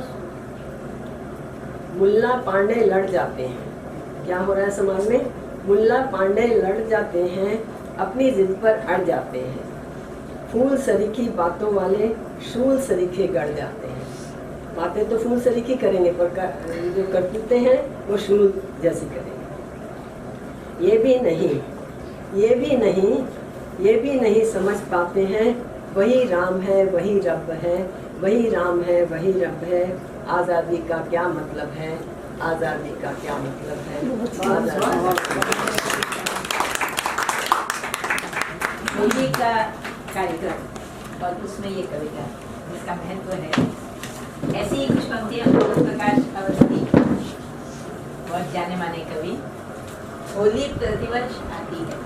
मुल्ला पांडे लड़ जाते हैं, क्या हो रहा है समाज में? मुल्ला पांडे लड़ जाते हैं, अपनी जिद पर अड़ जाते हैं। फूल सरीखी बातों वाले शूल सरीखे गड़ जाते हैं। बातें तो फूल सरीखी करेंगे, पर जो करते हैं वो शूल जैसी करेंगे। ये भी नहीं, ये भी नहीं, ये भी नहीं समझ पाते हैं, वही राम है वही रब है, वही राम है वही रब है। आज़ादी का क्या मतलब है, आज़ादी का क्या मतलब है। होली का कार्यक्रम और उसमें ये कविता इसका महत्व है। ऐसी ही कुछ पंक्तियां प्रकाश अवस्थी बहुत जाने माने कवि। होली प्रतिवर्ष आती है,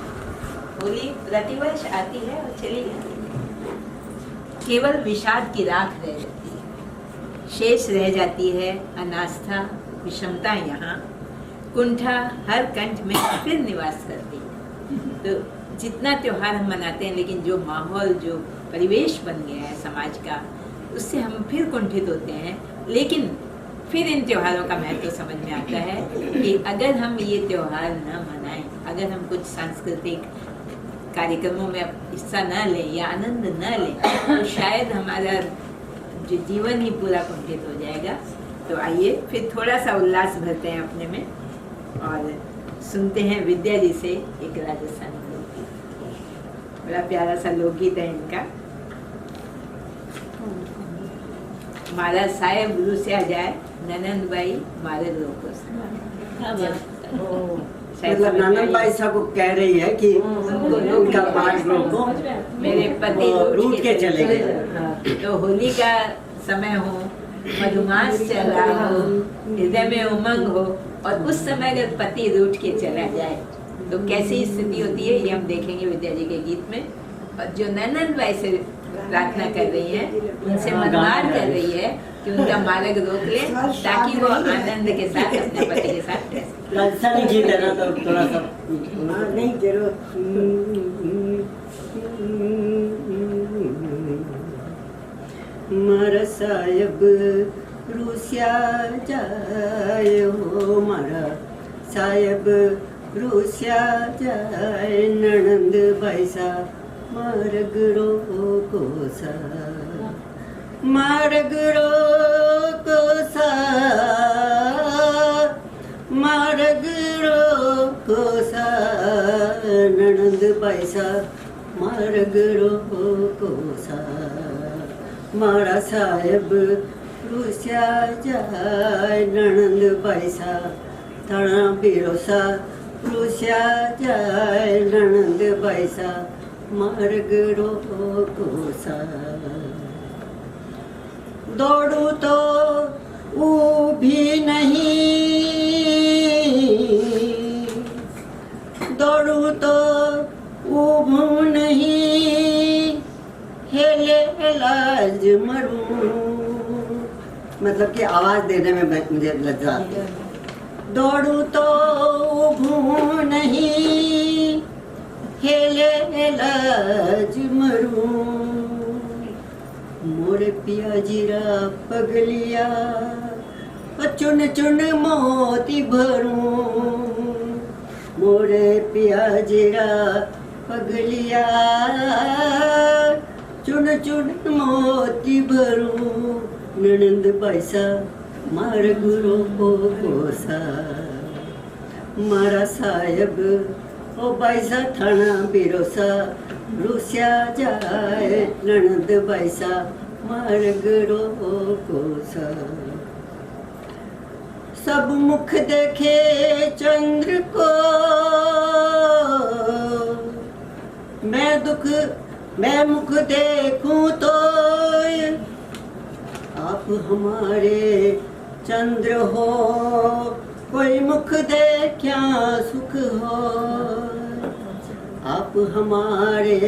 होली प्रतिवर्ष आती है और चली जाती है। केवल विषाद की राख रह जाती है, शेष रह जाती है अनास्था विषमता। यहाँ कुंठा हर कंठ में फिर निवास करती है। तो जितना त्योहार हम मनाते हैं, लेकिन जो माहौल जो परिवेश बन गया है समाज का, उससे हम फिर कुंठित होते हैं। लेकिन फिर इन त्योहारों का महत्व समझ में आता है कि अगर हम ये त्योहार न मनाएं, अगर हम कुछ सांस्कृतिक कार्यक्रमों में हिस्सा न लें या आनंद न लें, तो शायद हमारा जो जीवन ही पूरा कुंठित हो जाएगा। तो आइए फिर थोड़ा सा उल्लास भरते हैं अपने में और सुनते हैं विद्या जी से एक राजस्थानी लोकगीत। बड़ा प्यारा सा लोकगीत है इनका। मारा साहेब रूसिया जाए, ननंद बाई मारे लोगों से। मतलब ननंद बाई सब कह रही है कि उनका पांच लोगों मेरे पति रूठ के चले गए। तो होली का समय हो, मधुमास चल रहा हो, हृदय में उमंग हो, और उस समय अगर पति रूठ के चला जाए तो कैसी स्थिति होती है, ये हम देखेंगे विद्या जी के गीत में। और जो ननंद बाई से प्रार्थना कर रही है, उनसे मनमार कर रही है कि उनका मार्ग रोक ले, ताकि वो आनंद के साथ अपने पति के साथ रह सके। राजस्थानी गीत है ना, तो थोड़ा सा नहीं जरूर। मारा साहेब रूसिया जाए हो, मारा साहेब रूसिया जाए, ननंद बाई सा मार्ग रोको सा, मार्ग रोको सा, मार्ग रोको सा, ननंद बाई सा मार्ग रोको सा। मारा साहेब रूसिया जाए, ननंद बाई सा थाना भरोसा रुस्या जाए ननद बैसा मार्ग रोकोसा। दौड़ू तो ऊभी नहीं, दौड़ू तो ऊभू नहीं, हेले इलाज मरूं। मतलब कि आवाज देने में मुझे लज्जा आती है। दौड़ू तो ऊभू नहीं, हेले इलाज मरूं। मोर पिया जीरा पगलिया चुन चुन मोती भरूं। मोरे पिया जीरा पगलिया चुन चुन मोती भरूं। ननंद पैसा मार गुरु को कोसा। मारा साहेब ओ पैसा थाना बिरोसा। रुस्या जाए ननद पैसा मार गुरु को कोसा। सब मुख देखे चंद्र को, मैं मुख देखूं तो आप हमारे चंद्र हो। कोई मुख दे क्या सुख हो। आप हमारे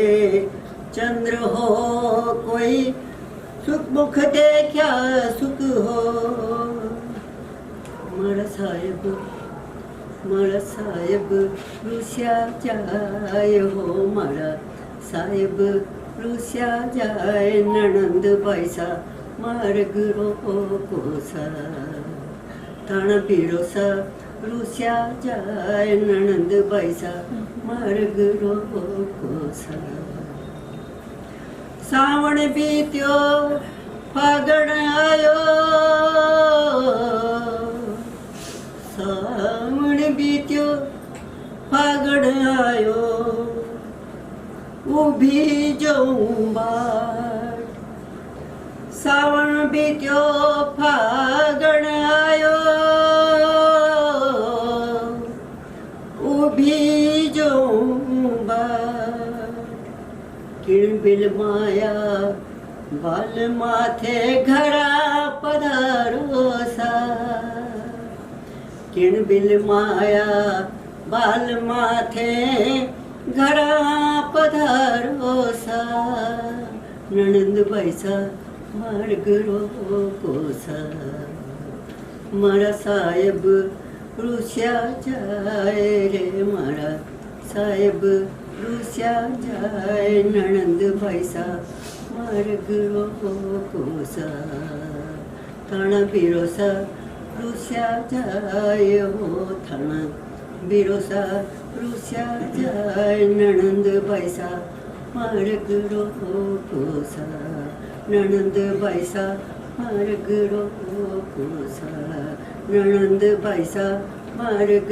चंद्र हो, कोई सुख मुख दे क्या सुख हो। मारा साहेब रुस्या जाए हो। मारा साहेब रुस्या जाए ननंद पैसा मार्ग रोकोसा। थाना बिरोसा रुस्या जाए ननंद पैसा मार्ग रोकोसा। सावण बीत्यो फागण आयो। सावण बीत्यो फागण आयो। ऊभी जाऊं बाट। सावण बीत्यो फागण आयो। ऊभी जाऊं बाट। किणबिल माया बाल माथे घरा पधारोसा। किणबिल माया बाल माथे घरा पधारोसा। ननंद पैसा मार्ग रोकोसा। मारा साहेब रुस्या जाए रे। मारा साहेब रुस्या जाए ननंद पैसा मार्ग रोकोसा। थाना बिरोसा रुस्या जाए हो। थाना बिरोसा रुस्या जाए ननंद पैसा मार्ग रोकोसा। ननंद पैसा मार्ग रोकोसा। ननंद पैसा मार्ग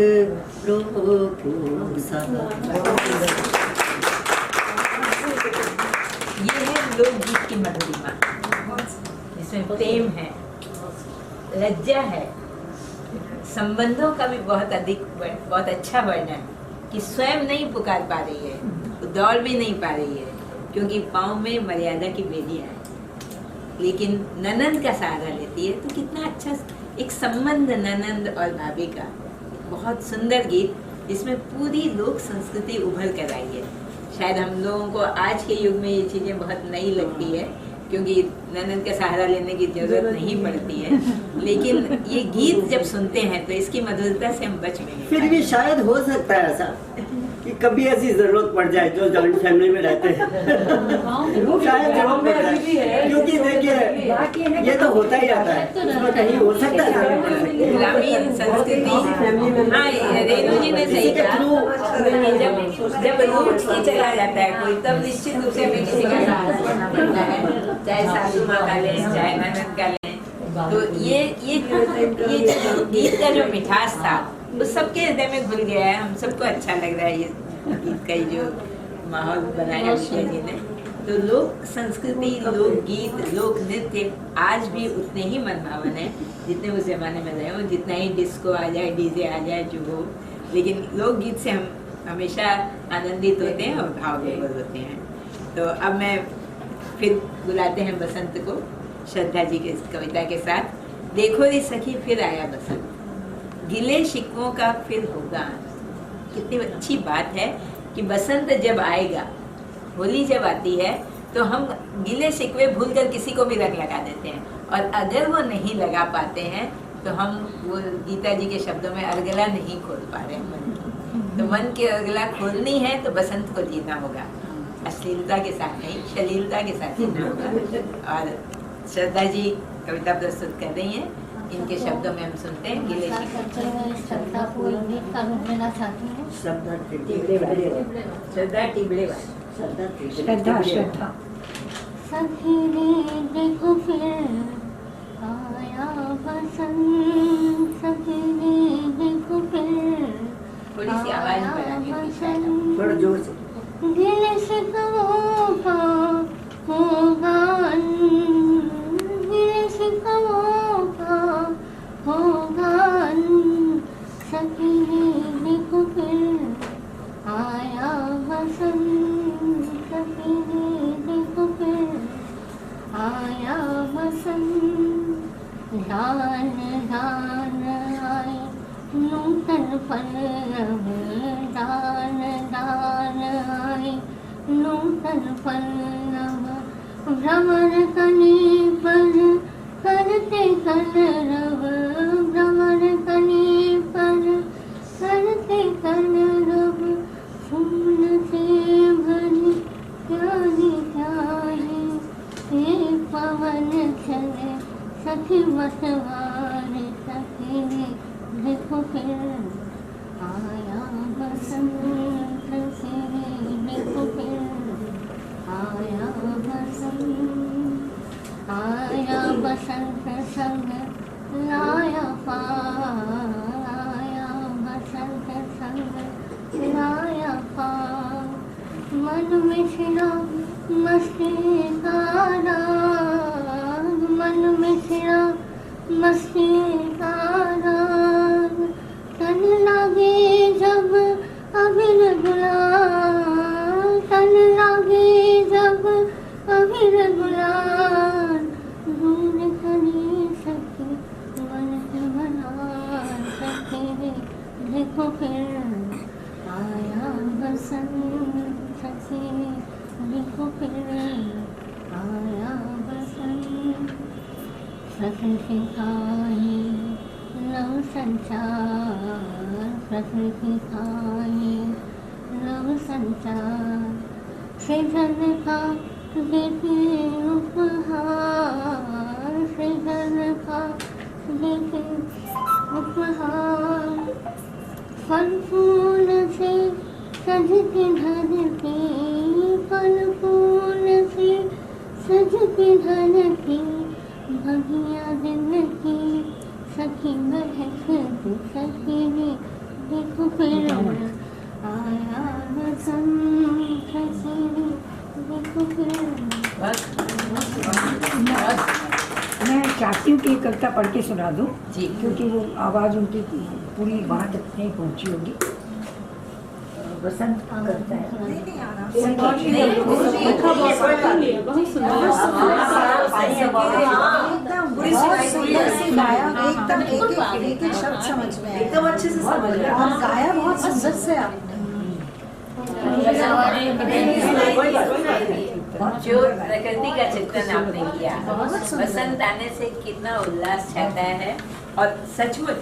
रोकोसा। ये है लोकगीत की मधुरिमा, जिसमें प्रेम है, लज्जा है, संबंधों का भी बहुत अच्छा वर्णन, कि स्वयं नहीं पुकार पा रही है, दौड़ भी नहीं पा रही है, क्योंकि पाँव में मर्यादा की बेड़ियां है, लेकिन ननंद का सहारा लेती है। तो कितना अच्छा एक संबंध ननंद और भाभी का। बहुत सुंदर गीत, जिसमें पूरी लोक संस्कृति उभर कर आई है। शायद हम लोगों को आज के युग में ये चीज़ें बहुत नई लगती है, क्योंकि ननंद का सहारा लेने की जरूरत नहीं पड़ती है, लेकिन ये गीत जब सुनते हैं तो इसकी मधुरता से हम बच गए। फिर भी शायद हो सकता है ऐसा कि कभी ऐसी जरूरत पड़ जाए, जो जॉइंट फैमिली में रहते हैं शायद जरूरत पड़ जाए, क्योंकि देखिए ये तो होता ही रहता है, इसमें कहीं हो सकता है ग्रामीण संस्कृति। हाँ, रेणु जी ने सही कहा, जब रूठ के चला जाता है कोई, तब निश्चित रूप से हमें किसी का सहारा लेना पड़ता है, चाहे सासू माँ का लें, चाहे ननद का लें। तो ये जो गीत का जो मिठास था वो सबके हृदय में घुल गया है। हम सबको अच्छा लग रहा है ये गीत का जो माहौल बनाया विजया जी ने। तो लोक संस्कृति, लोक गीत, लोक नृत्य आज भी उतने ही मनभावन है जितने उस जमाने में रहे हो। जितना ही डिस्को आ जाए, डीजे आ जाए, जो हो, लेकिन लोकगीत से हम हमेशा आनंदित होते हैं और भाव विभोर होते हैं। तो अब मैं फिर बुलाते हैं बसंत को श्रद्धा जी के कविता के साथ। देखो रे सखी फिर आया बसंत, गिले शिकवों का फिर होगा। कितनी अच्छी बात है कि बसंत जब आएगा, होली जब आती है तो हम गिले शिकवे भूलकर किसी को भी रंग लगा देते हैं, और अगर वो नहीं लगा पाते हैं तो हम वो गीता जी के शब्दों में अर्गला नहीं खोल पा रहे हैं मन की। तो मन की अर्गला खोलनी है तो बसंत को जीना होगा, अश्लीलता के साथ नहीं, श्लीलता के साथ जीना होगा। और श्रद्धा जी कविता प्रस्तुत कर रही हैं, इनके शब्दों में हम सुनते हैं गिले श्रद्धा को गीत का रूप देना चाहती हूँ। श्रद्धा टिबड़े वाली श्रद्धा सखी रे देखो फिर आया बसंत, सखी रे देखो फिर थोड़ी सी आवाज बढ़ानी है, थोड़ा जोर से। गिले शिकवों का होगा अंत, गिले शिकवों का होगा अंत, सखी रे देखो फिर आया बसंत, सखी रे देखो फिर आया बसंत। दान दान आए नूतन पल्लव, दान दान आए नूतन पल्लव, भ्रमर कने पर करते कलरव, भ्रमर कने पर करते कलरव, फूल से भरी प्यारी प्यारी एक पवन चले सखी मतवारे, सखी रे देखो फिर आया बसंत, सखी रे देखो फिर आया बसंत। आया बसंत संग लाया पार, आया बसंत संग लाया पार, मन में छिड़ा मस्ती का राग, मन में छिड़ा मस्ती का राग, तन लागे जब अबीर गुलाल, तन लागे जब अबीर गुलाल, दूर खड़ी सखी मन के बना, सखी रे देखो फिर आया बसंत, सखी रे देखो फिर आया बसंत। सखी सिखाए नव संचार, सखी सिखाए नव संचार, सृजन का देते उपहार, सृजन का देते उपहार, फल फूल से सजती धरती, फल फूल से सजती धरती, भगिया दिन की सखी महकती, सखी रे देखो फिर आया बसंत, सखी रे देखो फिर। मैं चाहती हूँ कि ये कविता पढ़ के सुना दूँ जी, क्योंकि वो आवाज़ उनकी पूरी वहाँ तक नहीं पहुँची होगी। बसंत का कविता है। एकदम एक एक शब्द समझ में आया, एकदम अच्छे से समझ में आया, और गाया बहुत सुंदर से आपने। जो प्रकृति का चित्रण आपने किया, बसंत आने से कितना उल्लास छाता है, और सचमुच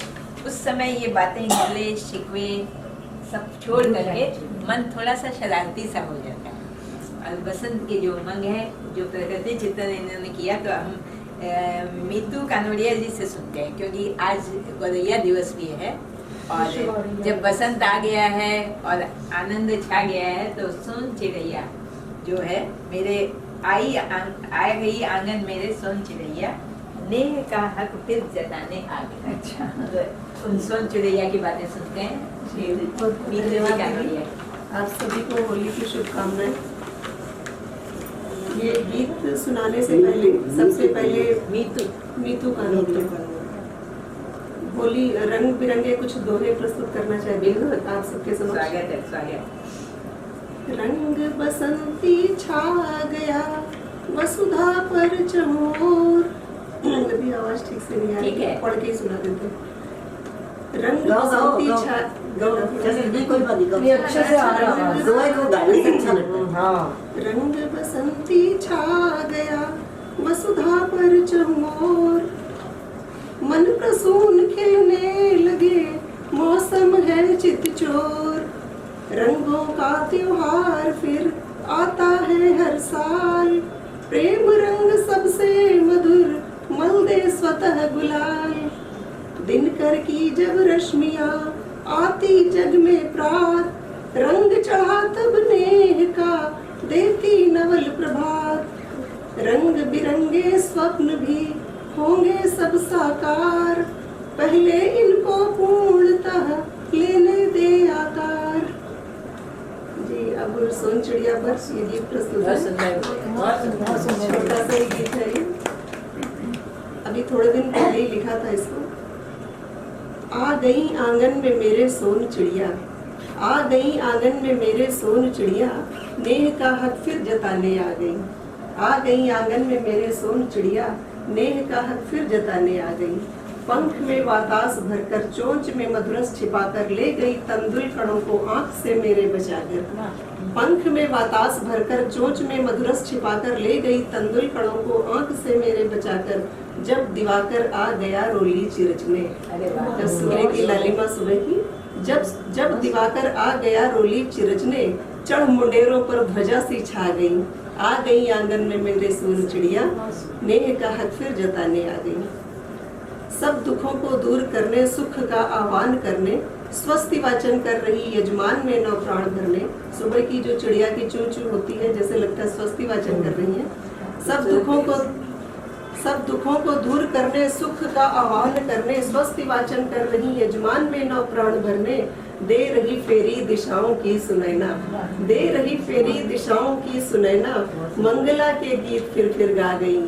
उस समय ये बातें गिले शिकवे सब छोड़ करके मन थोड़ा सा शरारती सा हो जाता है। और बसंत के जो उमंग है, जो प्रकृति चित्रण इन्होंने किया, तो हम मीतू कानोड़िया जी से सुनते हैं, क्योंकि आज गौरैया दिवस भी है, और जब बसंत आ गया है और आनंद छा गया है, तो सोन चिड़ैया जो है मेरे आ गई आंगन मेरे सोन चिड़ैया, नेह का हक फिर जताने आ गया। अच्छा, उन सोन चिड़ैया की बातें सुनते हैं। आप सभी को होली की शुभकामनाएं। ये गीत सुनाने से पहले सबसे पहले मीतू का होली रंग बिरंगे कुछ दोहे प्रस्तुत करना चाहती हूँ आप सबके समक्ष। स्वागत है, स्वागत। रंग बसंती छा गया वसुधा पर चमोर। अभी आवाज ठीक से नहीं आ ठीक रही, है। पढ़ के ही सुना देते हैं। रंग बसंती छा अच्छे से आ रहा है, दोए को गाने से अच्छा लगता है। हाँ, रंग बसंती छा गया वसुधा पर चमोर, मन प्रसून खिलने लगे मौसम है चितचोर। रंगों का त्योहार फिर आता है हर साल, प्रेम रंग सबसे मधुर मल दे स्वतः गुलाल। दिनकर की जब रश्मियाँ आती जग में प्रात, रंग चढ़ा तब नेह का देती नवल प्रभात। रंग बिरंगे स्वप्न भी होंगे सब साकार, पहले इनको पूर्णतः लेने दे आकार। जी अब सोन चिड़िया पर ये गीत प्रस्तुत है। छोटा सा ही गीत है ये, अभी थोड़े दिन पहले ही लिखा था इसको। आ गई आंगन में मेरे सोन चिड़िया, आ गई आंगन में मेरे सोन चिड़िया, नेह का हक फिर जताने आ गई। आ गई आंगन में मेरे सोन चिड़िया, नेह का हक फिर जताने आ गई। पंख में वातास भरकर चोंच में मधुरस छिपाकर ले गई तंदुल कणों को आंख से मेरे बचाकर। पंख में वातास भरकर चोंच में मधुरस छिपाकर ले गई तंदुल कणों को आंख से मेरे बचाकर। जब दिवाकर आ गया रोली चिरचने, जब सूर्य की लालिमा सुबह की, जब दिवाकर आ गया रोली चिरचने, चढ़ मुंडेरों पर ध्वजा सी छा गई। आ गई आंगन में मेरे सोन चिड़िया, नेह का हक फिर जताने आ गई। सब दुखों को दूर करने सुख का आह्वान करने, स्वस्ति वाचन कर रही यजमान में नौ प्राण भरने। सुबह की जो चिड़िया की चू चू होती है जैसे लगता है स्वस्ति वाचन कर रही है। सब दुखों को दूर करने सुख का आह्वान करने, स्वस्ति वाचन कर रही यजमान में नौ प्राण भरने। दे रही फेरी दिशाओं की सुनैना, दे रही फेरी दिशाओं की सुनैना, मंगला के गीत फिर गा गई।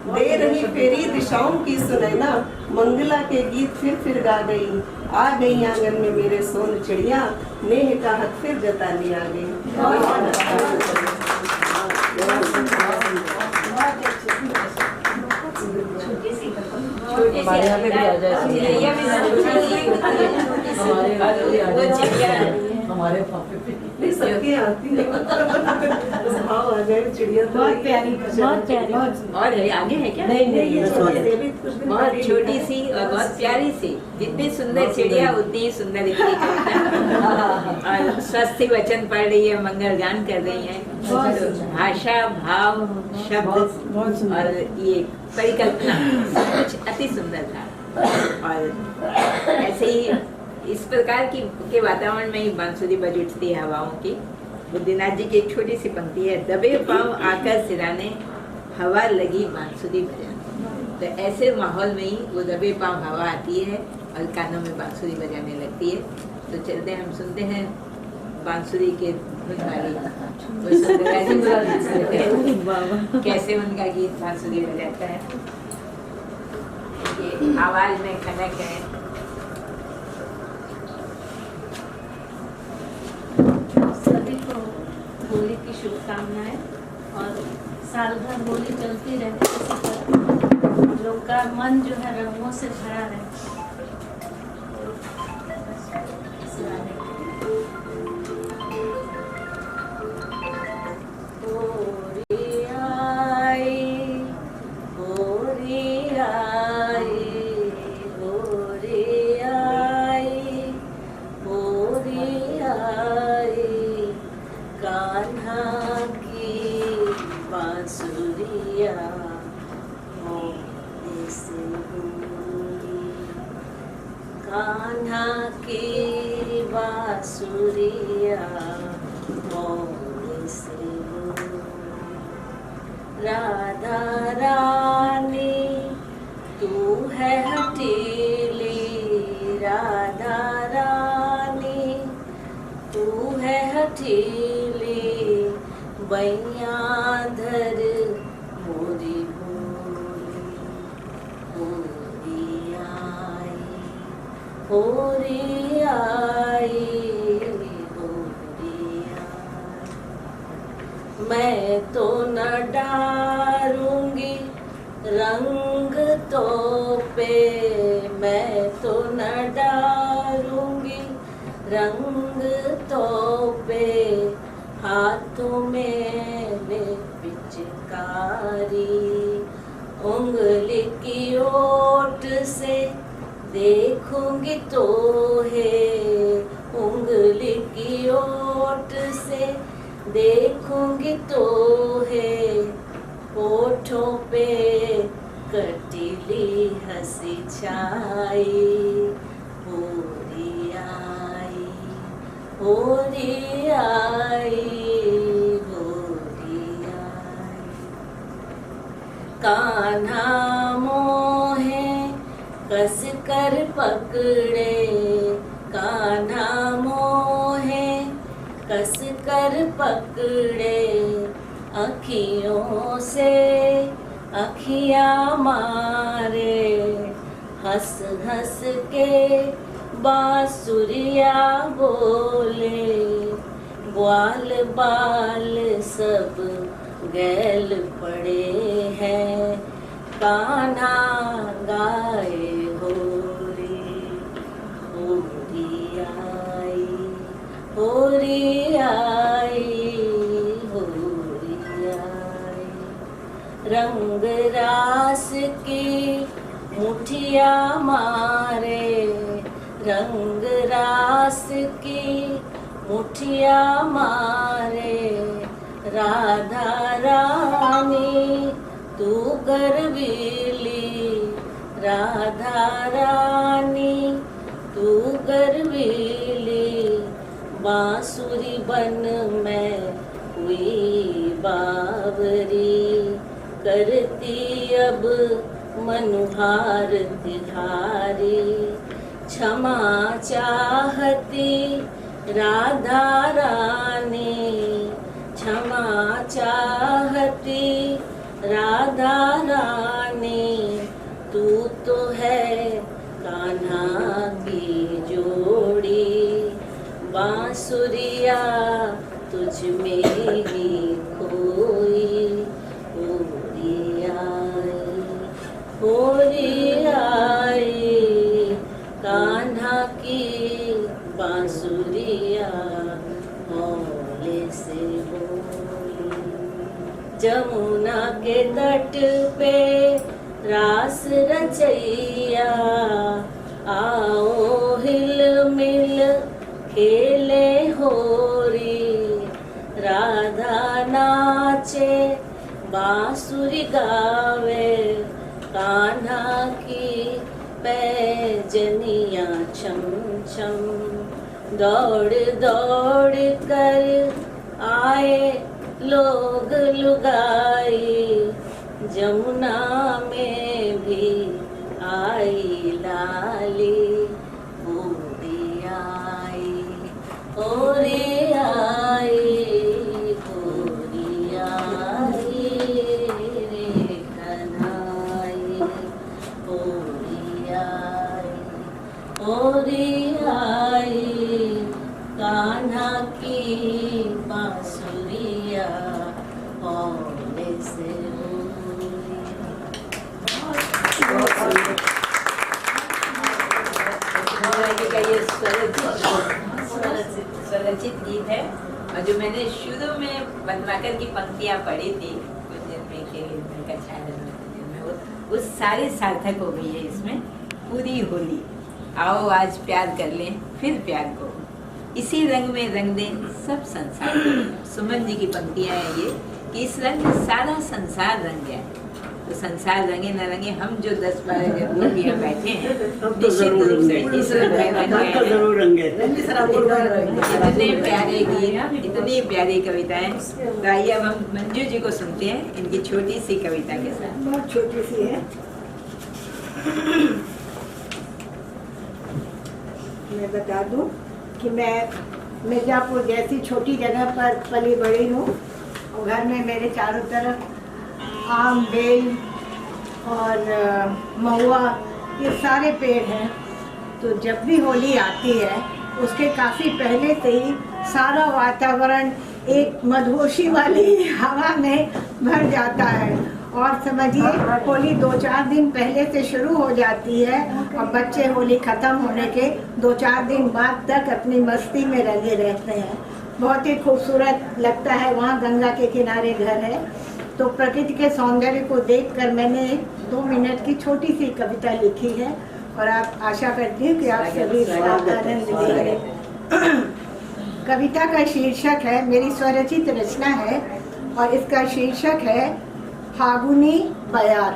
दे रही फेरी दिशाओं की सुनैना, मंगला के गीत फिर गा गई। आ गई आंगन में मेरे सोन चिड़िया, नेह का हक फिर जताने आ गई। हमारे यहाँ पे भी आ जाए, हमारे पापे पे सबके आती है। भाव आ गए चिड़िया तो बहुत प्यारी, बहुत प्यारी। और आगे है क्या? नहीं बहुत छोटी सी और बहुत प्यारी सी। जितनी सुंदर चिड़िया उतनी ही सुंदर इसकी कविता। और स्वस्ति वचन पढ़ रही है, मंगल गान कर रही है। भाषा, भाव, शब्द और ये परिकल्पना सब कुछ अति सुंदर था। और ऐसे ही इस प्रकार के वातावरण में ही बांसुरी बज उठती है हवाओं की। बुद्धिनाथ जी की एक छोटी सी पंक्ति है, दबे पाँव आकर सिराने, हवा लगी बांसुरी बजाने। तो ऐसे माहौल में ही वो दबे पाँव हवा आती है और कानों में बांसुरी बजाने लगती है। तो चलते हम सुनते हैं बांसुरी के धुन वाली कैसे उनका गीत बांसुरी बजाता है। ये आवाज में खनक है। सभी को होली की शुभकामनाएं और साल भर होली चलती रहती है, हम लोग का मन जो है रंगों से भरा रहे। कान्हा की बांसुरिया मोर से राधा रानी तू है हठीली, राधा रानी तू है हठीली, बैया धर मोरी भोली होरी आई, होरी आई। मैं तो न डारूंगी रंग तो पे, मैं तो न डारूंगी रंग तो पे, हाथों मेरे पिचकारी, उंगली की ओट से देखूंगी तो है, उंगली की ओट से देखूंगी तो है, होठों पे कटीली हंसी छाई, होरी आई, होरी आई, होरी आई। कान्हा मोहे कस कर पकड़े, कान्हा मोहे कस कर पकड़े, अखियों से अखियाँ मारे, हंस हंस के बांसुरिया बोले, ग्वाल बाल सब गैल पड़े हैं, कान्हा गाए होरी, होरी आई, होरी आई, होरी आई। रंग रास की मुठिया मारे, रंग रास की मुठिया मारे, राधा रानी तू गर्वीली, राधा रानी तू गर्वीली, बांसुरी बन में हुई बावरी, करती अब मनुहार तिहारी, क्षमा चाहती राधा रानी, क्षमा चाहती राधा रानी, तू तो है कान्हा की जोड़ी, बांसुरिया तुझ में ही खोई, होरी आई, होरी आई, कान्हा की बांसुरिया हौले से बोली। जमुना के तट पे रास रचैया, आओ हिल मिल खेले होरी, राधा नाचे बांसुरी गावे, कान्हा की पैजनिया छम छम, दौड़ दौड़ कर आए लोग लुगाई, जमुना में भी आई लाली, होरी आई, होरी आई, होरी आई रे कन्हाई, होरी आई, होरी आई, कान्हा की बांसुरिया हौले से बोली। का ये स्वरचित गीत है, और जो मैंने शुरू में पद्माकर की पंक्तियाँ पढ़ी थी कुछ दिन में का छाया, वो सारी सार्थक हो गई है इसमें। पूरी होली आओ आज प्यार कर लें फिर प्यार को, इसी रंग में रंग दें सब संसार को। सुमन जी की पंक्तियाँ हैं ये, कि इस रंग में सारा संसार रंग है। तो संसार रंगे न रंगे, हम जो 10-12 लोग यहाँ बैठे हैं निश्चित रूप से इस रंग में रंगे हैं। इतने प्यारे गीत, इतनी प्यारी कविताएं। तो आइए अब हम मंजू जी को सुनते हैं इनकी छोटी सी कविता के साथ। बहुत छोटी सी है। मैं बता दूं कि मैं मिर्जापुर जैसी छोटी जगह पर पली बड़ी हूँ, और घर में मेरे चारों तरफ आम, बेल और महुआ, ये सारे पेड़ हैं। तो जब भी होली आती है उसके काफ़ी पहले से ही सारा वातावरण एक मधुशी वाली हवा में भर जाता है। और समझिए होली 2-4 दिन पहले से शुरू हो जाती है और बच्चे होली ख़त्म होने के 2-4 दिन बाद तक अपनी मस्ती में लगे रहते हैं। बहुत ही खूबसूरत लगता है। वहाँ गंगा के किनारे घर है, तो प्रकृति के सौंदर्य को देखकर मैंने 2 मिनट की छोटी सी कविता लिखी है और आप आशा करती हूँ कि आप सभी इसका आनंद लेंगे। कविता का शीर्षक है, मेरी स्वरचित रचना है और इसका शीर्षक है फागुनी बयार।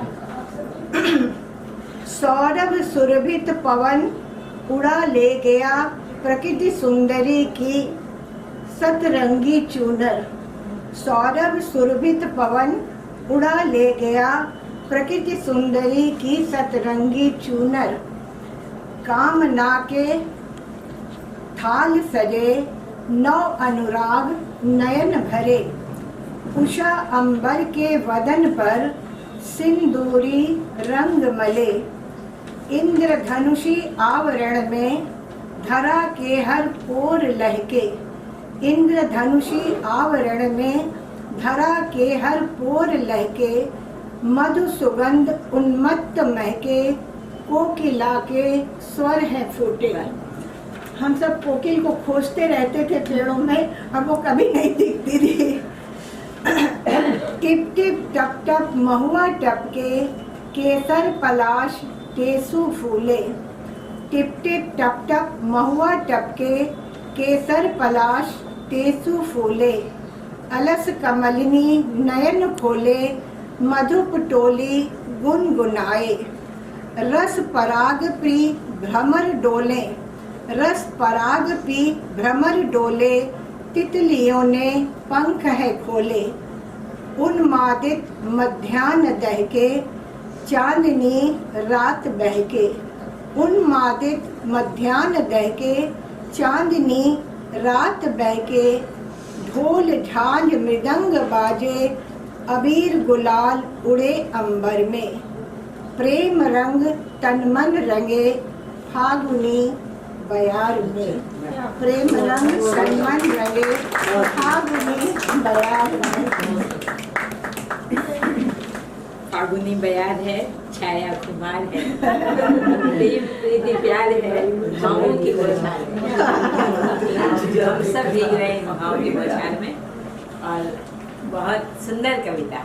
सौरभ सुरभित पवन उड़ा ले गया प्रकृति सुंदरी की सतरंगी चूनर। सौरभ सुरभित पवन उड़ा ले गया प्रकृति सुंदरी की सतरंगी चूनर। कामना के थाल सजे नौ अनुराग नयन भरे। उषा अंबर के वदन पर सिंदूरी रंग मले। इंद्रधनुषी आवरण में धरा के हर पोर लहके। इंद्रधनुषी आवरण में धरा के हर पोर लहके। मधु सुगंध उन्मत्त महके। कोकिला के स्वर है फूटे। हम सब कोकिल को खोजते रहते थे पेड़ों में और वो कभी नहीं दिखती थी। टिप टिप टप टप महुआ टपके केसर पलाश टेसू फूले। टिप टिप टप टप महुआ टपके केसर पलाश टेसू फूले। अलस कमलिनी नयन खोले मधुप टोली गुनगुनाए। रस पराग पी भ्रमर डोले। रस पराग पी भ्रमर डोले। तितलियों ने पंख है खोले। उन्मादित मध्याह्न दहके चांदनी रात बहके। उन्मादित मध्याह्न दहके चांदनी रात बहके। ढोल झांझ मृदंग बाजे अबीर गुलाल उड़े अंबर में। प्रेम रंग तन मन रंगे फागुनी बयार में। प्रेम रंग तन मन रंगे फागुनी बयार में। फागुनी बयार है, छाया खुमार है, प्रेम प्रीति प्यार है, माओ की बौछार में। हम सब भीग रहे हैं माओ की बौछार में। और बहुत सुंदर कविता।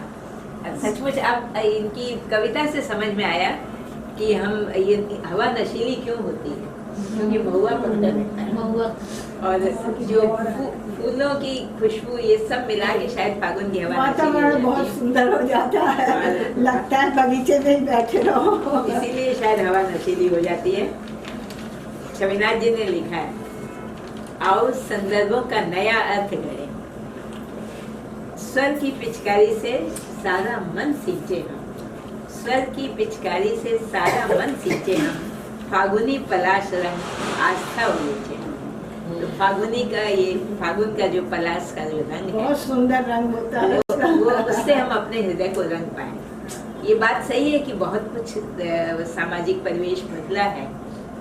सचमुच अब इनकी कविता से समझ में आया कि हम ये हवा नशीली क्यों होती है, क्योंकि महुआ पकता है। महुआ और जो फूलों की खुशबू ये सब मिला के शायद फागुन की हवा वातावरण बहुत सुंदर हो जाता है। लगता है बगीचे में ही बैठे रहो। इसीलिए शायद हवा नशीली हो जाती है। छविनाथ जी ने लिखा है, आओ संदर्भों का नया अर्थ गढ़े। स्वर की पिचकारी से सारा मन सींचे हम। स्वर की पिचकारी से सारा मन सींचे हम। फागुनी पलाश रंग आस्था उलीचे। तो फागुनी का ये फागुन का जो पलाश का जो रंग है, बहुत सुंदर रंग होता है। वो उससे हम अपने हृदय को रंग पाए। ये बात सही है कि बहुत कुछ सामाजिक परिवेश बदला है,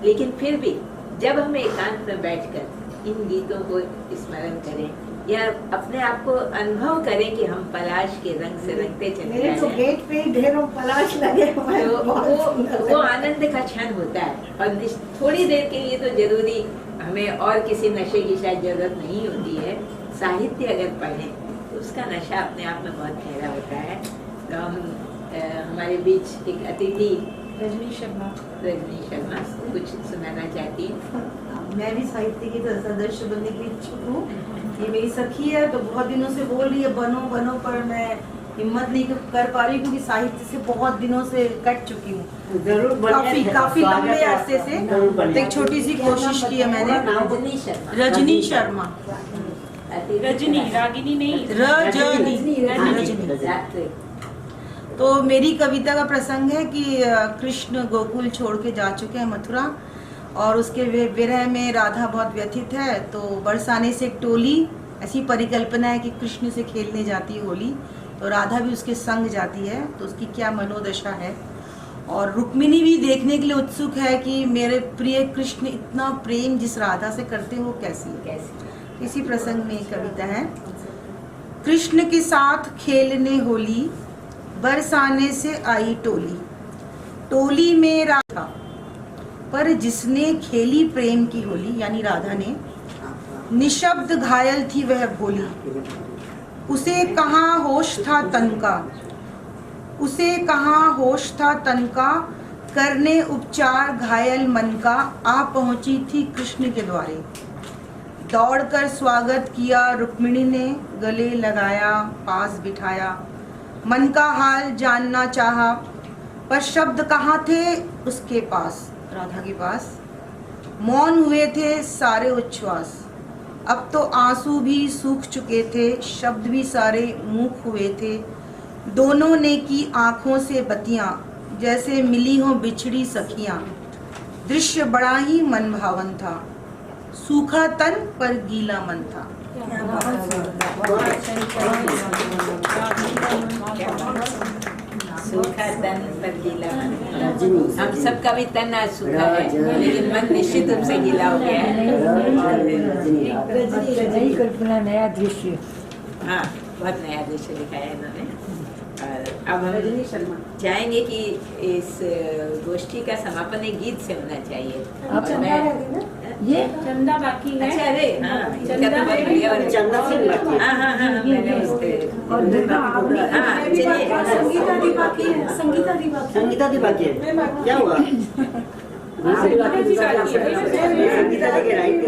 लेकिन फिर भी जब हम एकांत में बैठकर इन गीतों को स्मरण करें या अपने आप को अनुभव करें कि हम पलाश के रंग से रंगते चले मेरे तो गेट पे ढेरों पलाश लगे हुए हैं। तो वो आनंद का क्षण होता है। और थोड़ी देर के लिए तो जरूरी हमें और किसी नशे की शायद जरूरत नहीं होती है। साहित्य अगर पढ़ें तो उसका नशा अपने आप में बहुत गहरा होता है। तो हम हमारे बीच एक अतिथि रजनी शर्मा कुछ सुनाना चाहती हैं। मैं भी साहित्य की सदस्य बनने की इच्छुक हूँ। ये मेरी सखी है, तो बहुत दिनों से बोल रही है बनो बनो, पर मैं हिम्मत नहीं कर पा रही क्योंकि साहित्य से बहुत दिनों से कट चुकी हूँ। जरूर काफी लंबे अरसे से। तो एक छोटी सी कोशिश की है मैंने। रजनी शर्मा। रजनी, रागिनी नहीं, रजनी। तो मेरी कविता का प्रसंग है कि कृष्ण गोकुल छोड़ के जा चुके हैं मथुरा, और उसके विरह में राधा बहुत व्यथित है। तो बरसाने से एक टोली, ऐसी परिकल्पना है कि कृष्ण से खेलने जाती है होली, तो राधा भी उसके संग जाती है। तो उसकी क्या मनोदशा है। और रुक्मिणी भी देखने के लिए उत्सुक है कि मेरे प्रिय कृष्ण इतना प्रेम जिस राधा से करते हैं वो कैसी है। इसी प्रसंग में एक कविता है। कृष्ण के साथ खेलने होली, बरसाने से आई टोली, टोली में राधा, पर जिसने खेली प्रेम की होली यानी राधा ने, निशब्द घायल थी वह भोली। उसे कहाँ होश था तन का, उसे कहाँ होश था तन का, करने उपचार घायल मन का। आ पहुंची थी कृष्ण के द्वारे, दौड़कर स्वागत किया रुक्मिणी ने, गले लगाया पास बिठाया। मन का हाल जानना चाहा, पर शब्द कहाँ थे उसके पास, राधा के पास। मौन हुए थे सारे उच्छ्वास, अब तो आंसू भी सूख चुके थे, शब्द भी सारे मूक हुए थे। दोनों ने की आंखों से बतियां, जैसे मिली हों बिछड़ी सखियां। दृश्य बड़ा ही मन भावन था, सूखा तन पर गीला मन था। सूखा तन पर गीला मन। हम सबका भी तन आज सूखा है, लेकिन मन निश्चित रूप से गीला हो गया है। रजनी कल्पना नया दृश्य, हाँ बहुत नया दृश्य दिखाया है इन्होंने। और अब हम चाहेंगे कि इस गोष्ठी का समापन एक गीत से होना चाहिए। ये चंदा बाकी है। अच्छा अरे हाँ, इनका तो बहुत बढ़िया और चंदा सिंह बाकी है। हाँ हाँ हाँ मैंने उसके और दुर्गा आपने हाँ चलिए संगीता दी बाकी है, संगीता दी बाकी है। संगीता दी बाकी है, क्या हुआ? संगीता जी के राइट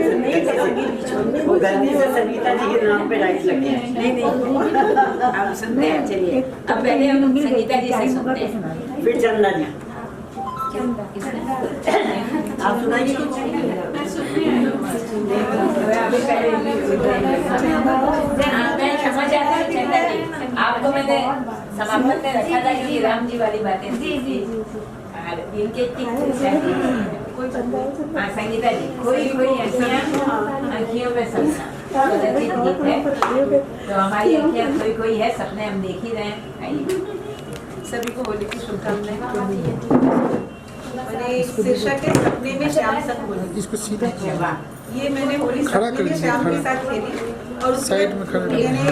वो गलती से संगीता जी के नाम पे राइट लग गया। नहीं नहीं अब सुनते हैं। चलिए अब पहले हम संगीता जी से सुनते हैं, फिर चंदा जी आप सुनाइए कुछ। अभी पहले मैं क्षमा चाहता हूँ चंदा जी, आपको मैंने समापन में रखा था क्योंकि राम जी वाली बातें जी जी और इनके हाँ संगीता जी कोई कोई आँखियों में सपना गीत है, तो हमारी आँखियाँ कोई कोई है, सपने हम देख ही रहे हैं। आइए सभी को होली की शुभकामनाएं। मैंने शीर्षक है सपने में श्याम संग होली। इसको सीधा ये मैंने होली सपने में श्याम के साथ खेली और साइड में खड़ा उसमें यानी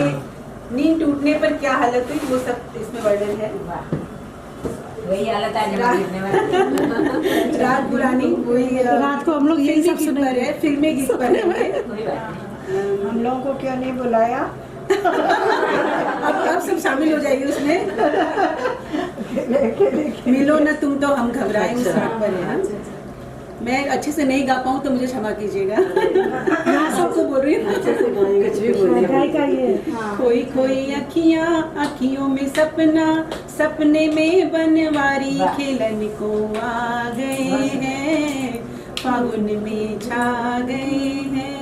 नींद टूटने पर क्या हालत हुई वो सब इसमें वर्णन है। वही हालत आज देखने वाली रात पुरानी वही रात को हम लोग यही सब गीत पर है, फिल्मी गीत पर है। कोई बात नहीं। हम लोगों को क्यों नहीं बुलाया? अब सब शामिल हो जाइए उसमें। मिलो न तुम तो हम घबराए उस रात पर है। मैं अच्छे से नहीं गा पाऊँ तो मुझे क्षमा कीजिएगा। यहाँ सबको बोल रही हूँ कुछ भी बोलिए। कोई कोई अखियाँ अखियों में सपना, सपने में बनवारी खेलन को आ गए हैं, फागुन में छा गए हैं।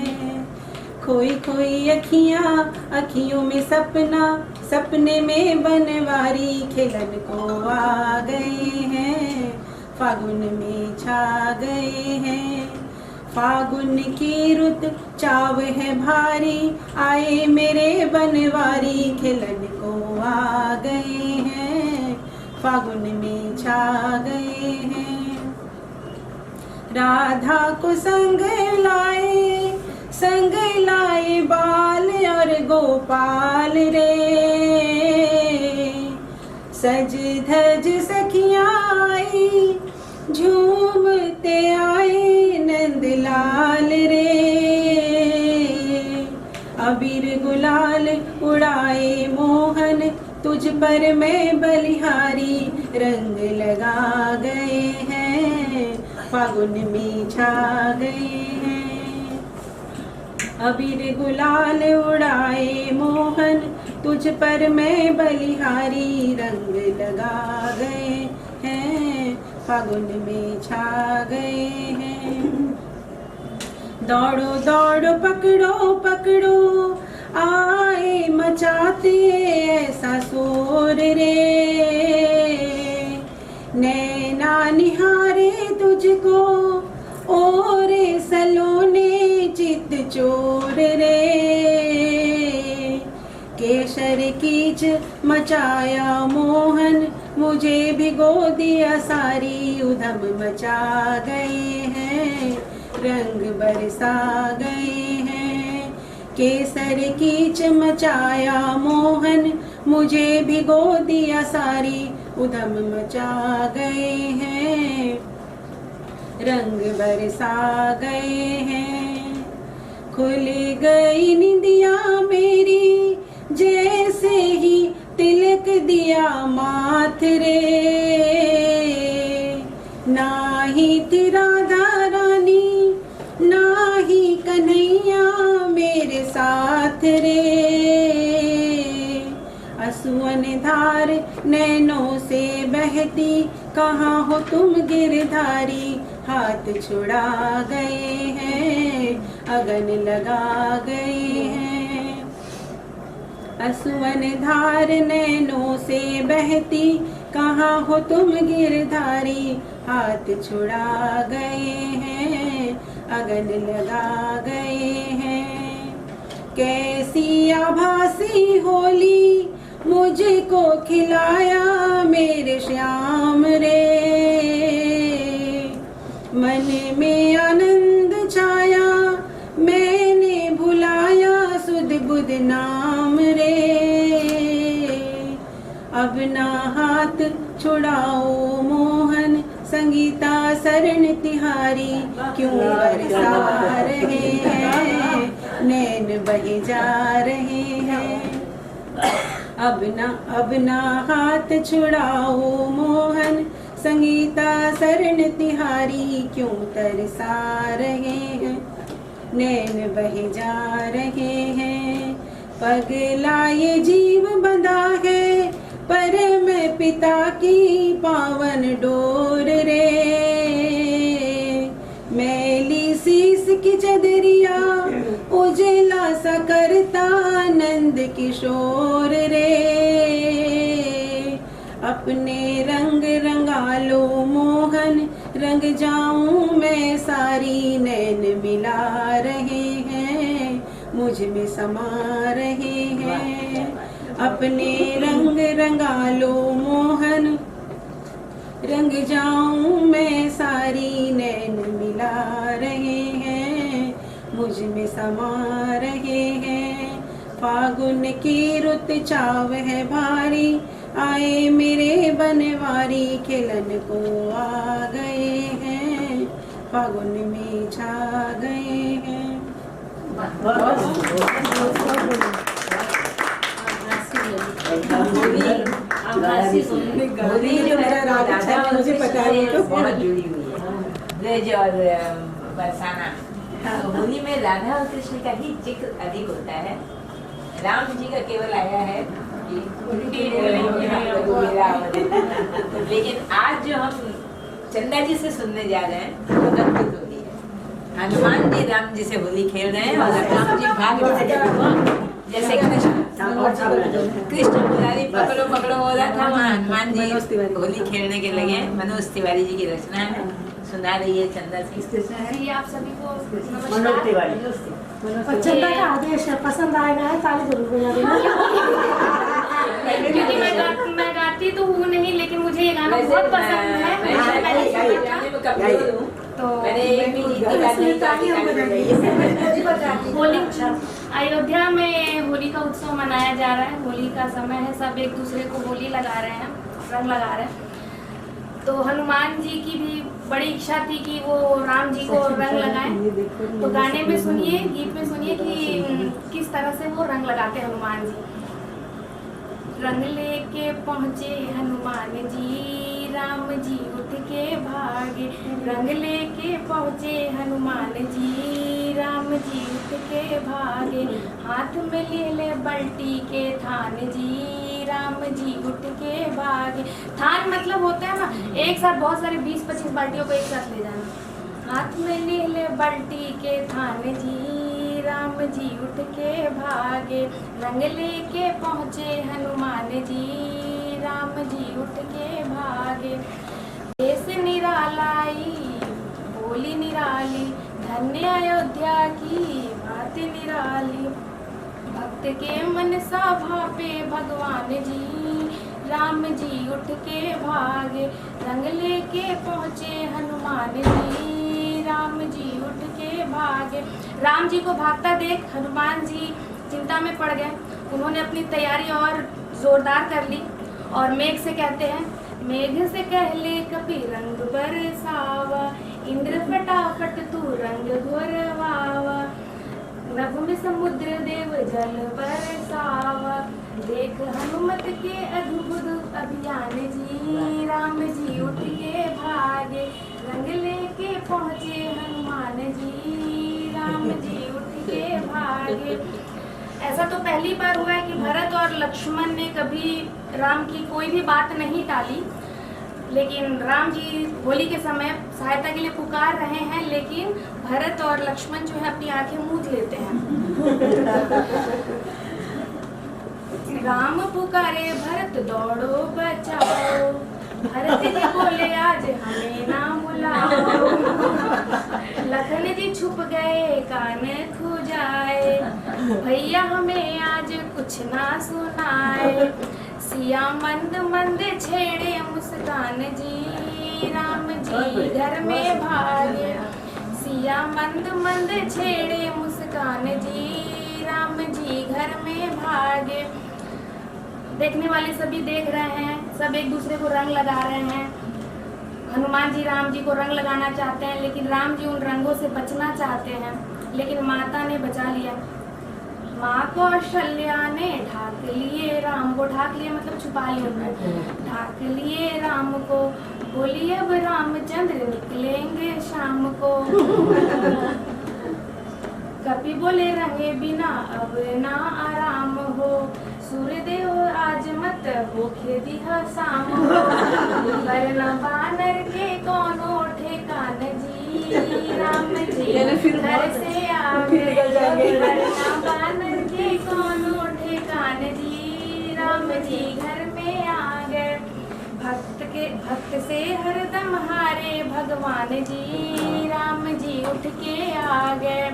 खोई खोई अखियाँ अखियों में सपना, सपने में बनवारी खेलन को आ गए हैं, फागुन में छा गए हैं। फागुन की रुत चाव है भारी, आए मेरे बनवारी खेलन को आ गए हैं, फागुन में छा गए हैं। राधा को संग लाए बाल और गोपाल रे, सज धज सखियाँ आई झूमते आए नंदलाल रे। अबीर गुलाल उड़ाए मोहन, तुझ पर मैं बलिहारी, रंग लगा गए हैं, फागुन में छा गए हैं। अबीर गुलाल उड़ाए मोहन, तुझ पर मैं बलिहारी, रंग लगा गए हैं, फागुन में छा गए हैं। दौड़ो दौड़ो पकड़ो पकड़ो, आए मचाते ऐसा शोर रे। नैना निहारे तुझको, और सलोने चित चोर रे। केसर कीच मचाया मोहन, मुझे भिगो दिया सारी, उधम मचा गए हैं, रंग बरसा गए हैं। केसर की चमचाया मोहन, मुझे भिगो दिया सारी, उधम मचा गए हैं, रंग बरसा गए हैं। खुल गई निंदिया मेरी, जैसे ही तिलक दिया माथ रे। ना ही थी राधा रानी, ना ही कन्हैया मेरे साथ रे। असुअन धार नैनों से बहती, कहाँ हो तुम गिरधारी, हाथ छुड़ा गए हैं, अगन लगा गए हैं। असुअन धार नैनों से बहती, कहाँ हो तुम गिरधारी, हाथ छुड़ा गए हैं, अगन लगा गए हैं। कैसी आभासी होली मुझको खिलाया मेरे श्याम रे। मन में आनंद छाया, मैंने भुलाया सुध बुध नाम रे। अब ना हाथ छुड़ाओ मोहन, संगीता शरण तिहारी, क्यों बरसा रहे हैं, नैन बहे जा रहे हैं। अब ना हाथ छुड़ाओ मोहन, संगीता शरण तिहारी, क्यों तरसा रहे हैं, नैन बहे जा रहे हैं। पगला ये जीव बंधा है, पर मैं पिता की पावन डोर रे। मैली शीस की चदरिया, उजला सा करता नंद किशोर रे। अपने रंग रंगा लो मोहन, रंग जाऊं मैं सारी, नैन मिला रहे हैं, मुझ में समा रहे हैं। अपने रंग रंगा लो मोहन, रंग जाऊं मैं सारी, नैन मिला रहे हैं, मुझ में समा रहे हैं। फागुन की रुत चाव है भारी, आए मेरे बनवारी, खिलन को आ गए हैं, फागुन में छा गए हैं। होली जो मेरा राधा मुझे पता है तो बहुत जुड़ी हुई है, ब्रज और बरसाना। होली में राधा और कृष्ण का ही जिक्र अधिक होता है। राम जी का केवल आया है लेकिन आज जो हम चंदा जी से सुनने जा रहे हैं वो अद्भुत होली है। हनुमान जी राम जी से होली खेल रहे हैं और राम जी भाग जैसे कृष्ण मुरारी पकड़ो पकड़ो हो रहा था, वहाँ हनुमान जी होली खेलने के लगे। मनोज तिवारी जी की रचना है, सुना रही है चंदा जी। आप सभी को मनोज तिवारी। और चंदा का आदेश है, पसंद आएगा है ताली जरूर बजा देना। क्योंकि मैं गाती तो हूँ नहीं, लेकिन मुझे ये गाना बहुत पसंद है। तो होली अयोध्या में होली का उत्सव मनाया जा रहा है। होली का समय है, सब एक दूसरे को होली लगा रहे हैं, रंग लगा रहे हैं। तो हनुमान जी की भी बड़ी इच्छा थी कि वो राम जी को रंग लगाएं। तो गाने में सुनिए, गीत में सुनिए कि किस तरह से वो रंग लगाते हनुमान जी। रंग लेके पहुँचे हनुमान जी, राम जी उठ के भागे। रंग लेके पहुँचे हनुमान जी, राम जी उठ के भागे। हाथ में ले बल्टी के थान जी, राम जी उठ के भागे। थान मतलब होता है ना, एक साथ बहुत सारे 20-25 बाल्टियों को एक साथ ले जाना। हाथ में ले बल्टी के थान जी, राम जी उठ के भागे। रंग लेके पहुँचे हनुमान जी, राम जी उठ के भागे। देश निरालाई बोली निराली, धन्य अयोध्या की बात निराली। भक्त के मन सभा पे भगवान जी, राम जी उठ के भागे, रंग लेके पहुँचे हनुमान जी, राम जी उठ के भागे। राम जी को भागता देख हनुमान जी चिंता में पड़ गए। उन्होंने अपनी तैयारी और जोरदार कर ली और मेघ से कहते हैं, मेघ से कहले कपि रंग बरसावा, इंद्र फटाफट तू रंग घोरवावा, नभ में समुद्र देव जल बरसावा, देख हनुमत के अद्भुत अभियान जी, राम जी उठ के भागे, रंग लेके पहुँचे हनुमान जी, राम जी उठ के भागे। ऐसा तो पहली बार हुआ है कि भरत और लक्ष्मण ने कभी राम की कोई भी बात नहीं टाली, लेकिन राम जी होली के समय सहायता के लिए पुकार रहे हैं, लेकिन भरत और लक्ष्मण जो है अपनी आंखें मूंद लेते हैं। राम पुकारे भरत दौड़ो बचाओ, भरत जी बोले आज हमें ना बुलाओ, लखन जी छुप गए कान खुजाए, भैया हमें आज कुछ ना सुनाए, सिया मंद मंद छेड़े मुस्कान जी, राम जी घर में भागे, सिया मंद मंद छेड़े मुस्कान जी, राम जी घर में भागे। देखने वाले सभी देख रहे हैं, सब एक दूसरे को रंग लगा रहे हैं। हनुमान जी राम जी को रंग लगाना चाहते हैं, लेकिन राम जी उन रंगों से बचना चाहते हैं, लेकिन माता ने बचा लिया। माँ कौशल्या ने ढाक लिए राम को, ढाक लिए मतलब छुपा लिया उन्होंने, ढाक लिए राम को, बोली अब रामचंद्र निकलेंगे शाम को। कपि बोले रंगे बिना अब ना आराम हो, सूर्यदेव आज मत हो खेदिहा शाम हो, वरना बानर के कोनो ठेकान जी, राम जी घर से आगे, वरना बानर के कोनो ठेकान जी, राम जी घर में आ गए। भक्त से हरदम हारे भगवान जी, राम जी उठ के आ गए,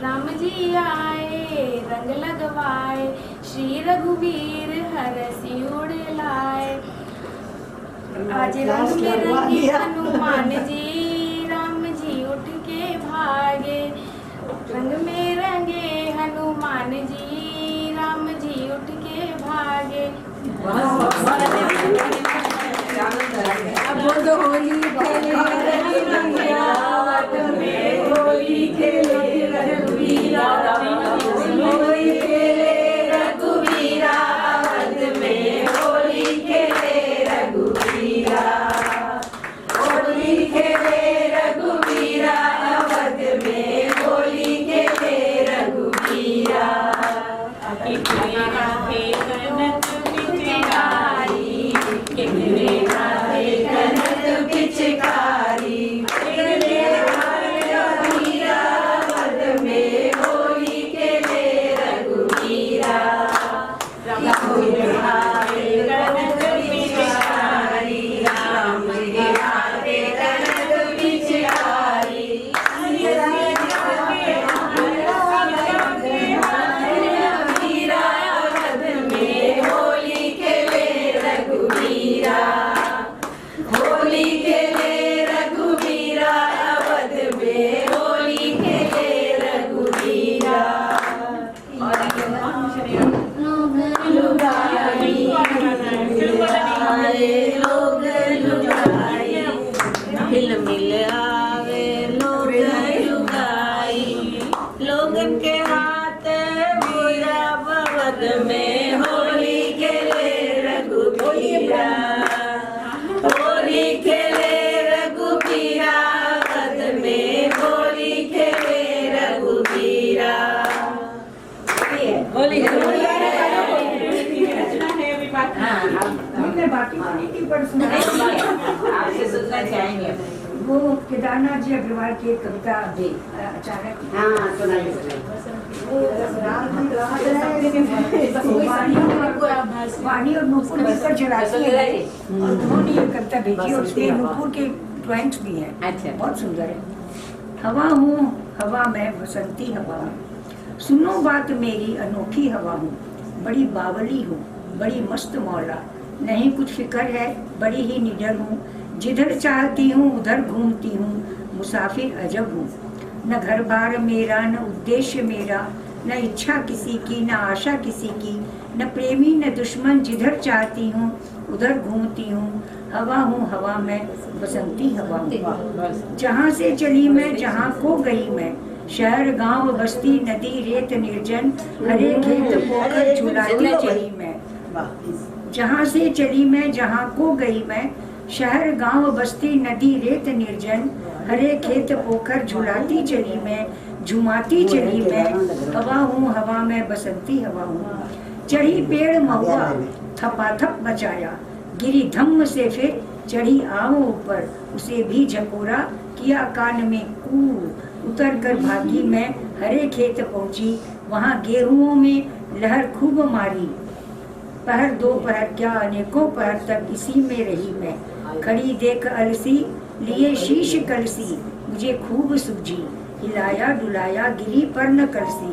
राम जी आए रंग लगवाए, श्री रघुवीर हरषि उड़ लाए, आज रंग में रंगे हनुमान जी, राम जी उठ के भागे, रंग में रंगे हनुमान जी, राम जी उठ के भागे। अब बोल दो होली खेले रघुवीरावत में, होली खेले रघुवीरावत में, होली खेले रघुवीरा, होली खेले रघुवीरावत में, होली खेले रघुवीरा, पिचकारी वो केदारनाथ जी अग्रवाल की एक कविता अचानक वाणी और नूपुर मिलकर चलाती है और उन्होंने ये कविता भेजी और उसमें नूपुर के ड्राइंग्स भी हैं। अच्छा, बहुत सुंदर है। हवा हूँ हवा मैं बसंती हवा हूँ, सुनो बात मेरी अनोखी हवा हूँ, बड़ी बावली हूँ बड़ी मस्त मौला, नहीं कुछ फिक्र है, बड़ी ही निडर हूँ। जिधर चाहती हूँ उधर घूमती हूँ, मुसाफिर अजब हूँ। न घर बार मेरा, न उद्देश्य मेरा, न इच्छा किसी की, न आशा किसी की, न प्रेमी न दुश्मन। जिधर चाहती हूँ उधर घूमती हूँ, हवा हूँ हवा में, बसंती हवा हूँ। जहाँ से चली मैं, जहाँ को गई मैं, शहर गांव बस्ती नदी रेत निर्जन, हरे खेत पोखर झुलाती चली मैं। जहाँ से चली मैं, जहाँ को गई मैं, शहर गांव बस्ती नदी रेत निर्जन, हरे खेत पोखर झुलाती चली मैं, झुमाती चली मैं। हवा हूँ हवा में, बसंती हवा हूँ। चढ़ी पेड़ महुआ थपाथप बचाया, गिरी धम्म से फिर चढ़ी आओ ऊपर, उसे भी झकोरा किया कान में कू। उतर कर भागी मैं, हरे खेत पहुंची, वहाँ गेहुओं में लहर खूब मारी। पहर दो पहर क्या अनेकों पहर तक इसी में रही मैं। खड़ी देख अलसी लिए शीश कलसी, मुझे खूब सूझी, हिलाया डुलाया गिरी पर न कलसी।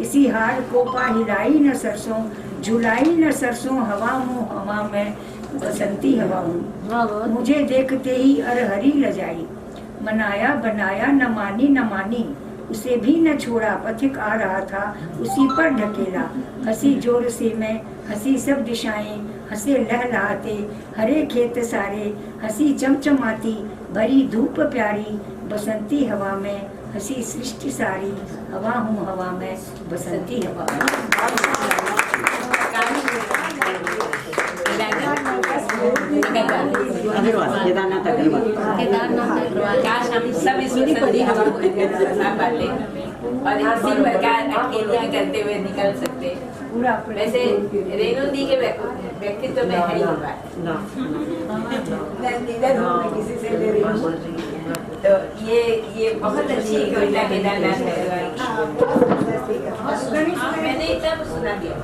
इसी हार को पा हिलाई न सरसों, झुलाई न सरसों, हवा हूँ हवा में, बसंती हवा हूँ। मुझे देखते ही अरहरी लजाई, मनाया बनाया न मानी न मानी, उसे भी न छोड़ा, पथिक आ रहा था उसी पर ढकेला। हंसी जोर से मैं, हंसी सब दिशाएं, हंसे लहलहाते हरे खेत सारे, हंसी चमचमाती भरी धूप प्यारी, बसंती हवा में हंसी सृष्टि सारी। हवा हूँ हवा में, बसंती हवा में। केदारनाथ काश हम सब इस बसंती हवा को साथ बांटे और इसी प्रकार अकेलियां करते हुए निकल सकते। वैसे रेणु दी के व्यक्तित्व में है ही बात, किसी से ले रही हूँ, तो ये बहुत अच्छी कविता केदारनाथ है। मैंने इतना कुछ सुना दिया।